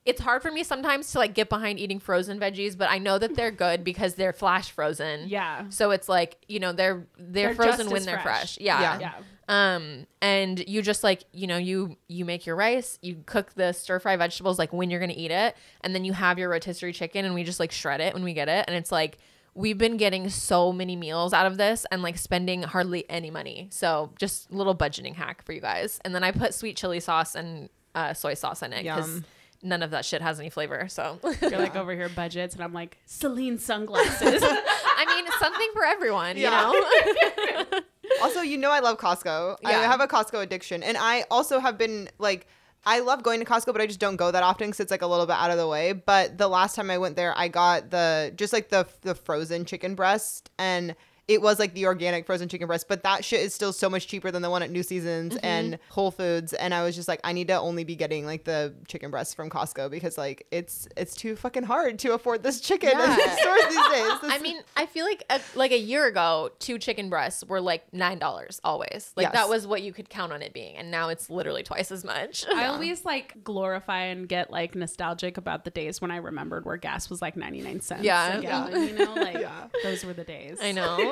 it's hard for me sometimes to like get behind eating frozen veggies, but I know that they're good because they're flash frozen. Yeah. So it's like, they're They're frozen just when as they're fresh. fresh. Yeah. Yeah. And you just like, you make your rice, you cook the stir fry vegetables like when you're going to eat it. And then you have your rotisserie chicken and we just like shred it when we get it. And it's like, we've been getting so many meals out of this and like spending hardly any money. So just a little budgeting hack for you guys. And then I put sweet chili sauce and soy sauce in it because none of that shit has any flavor. So You're like over here budgets and I'm like, Celine sunglasses. I mean, it's something for everyone, Yeah. you know? Also, I love Costco. I Yeah. have a Costco addiction. And I also have been like, I love going to Costco, but I just don't go that often because it's like a little bit out of the way. But the last time I went there, I got the frozen chicken breast, and it was like the organic frozen chicken breast. But that shit is still so much cheaper than the one at New Seasons and Whole Foods. And I was just like, I need to only be getting like the chicken breast from Costco because like it's too fucking hard to afford this chicken in Yeah. stores these days. I mean, I feel like a year ago, 2 chicken breasts were like $9 always. Like Yes. that was what you could count on it being. And now it's literally twice as much. I always like glorify and get like nostalgic about the days when I remembered where gas was like 99 cents. Yeah. a Yeah. gallon, like Yeah. those were the days. I know.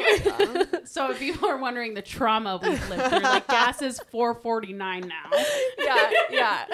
So if people are wondering the trauma we've lived through, like gas is $4.49 now. Yeah.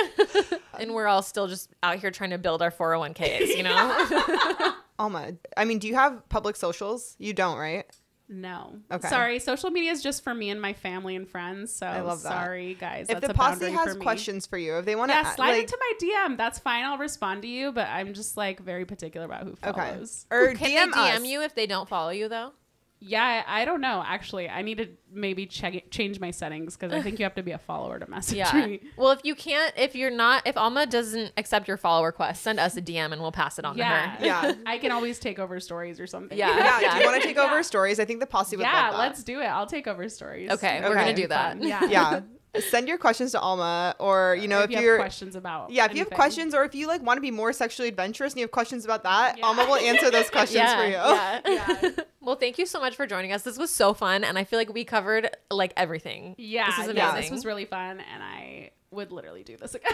And we're all still just out here trying to build our 401ks, you know? Alma, I mean, do you have public socials? You don't, right? No. Okay. Sorry, social media is just for me and my family and friends. So I love that. sorry, guys. If That's the a posse boundary has for me. questions for you, if they want to, Yeah, slide into my DM. That's fine. I'll respond to you, but I'm just like very particular about who okay, follows. or Can DM they DM us. you if they don't follow you, though? Yeah, I don't know. Actually, I need to maybe change my settings because I think you have to be a follower to message Yeah. me. Well, if Alma doesn't accept your follow request, send us a DM and we'll pass it on to her. Yeah. I can always take over stories or something. Yeah. Yeah, do you want to take over stories? I think the posse would love that. let's do it. I'll take over stories. Okay, we're Okay. going to do that. Fun. Yeah. Yeah. Send your questions to Alma, or if If you have you're questions about if you have anything. questions, or if you like want to be more sexually adventurous and you have questions about that, Yeah. Alma will answer those questions for you. Yeah. Yeah. Well, thank you so much for joining us. This was so fun, and I feel like we covered like everything. Yeah, This is yeah, amazing. this was really fun, and I would literally do this again.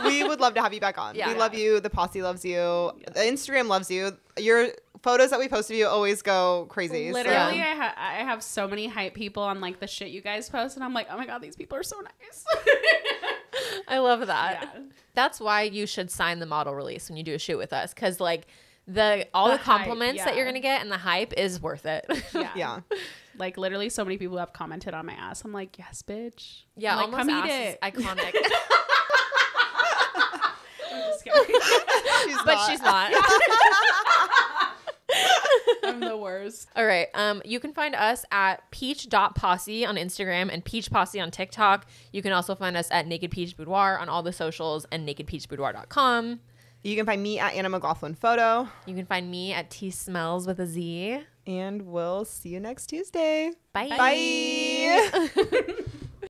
We would love to have you back on. Yeah. We love you. The posse loves you. The Instagram loves you. Your photos that we post of you always go crazy. Literally, So. I have so many hype people on like the shit you guys post, and I'm like, oh my god, these people are so nice. I love that. Yeah. That's why you should sign the model release when you do a shoot with us, because like all the hype, compliments that yeah. you're gonna get and the hype is worth it. Yeah. Like literally, so many people have commented on my ass. I'm like, yes, bitch. Yeah, I'm like, almost come ass eat is it. iconic. I'm just kidding. But she's not. I'm the worst. All right. You can find us at peach.posse on Instagram and Peach Posse on TikTok. You can also find us at Naked Peach Boudoir on all the socials and nakedpeachboudoir.com. You can find me at Anna McLaughlin Photo. You can find me at T Smells with a Z. And we'll see you next Tuesday. Bye. Bye.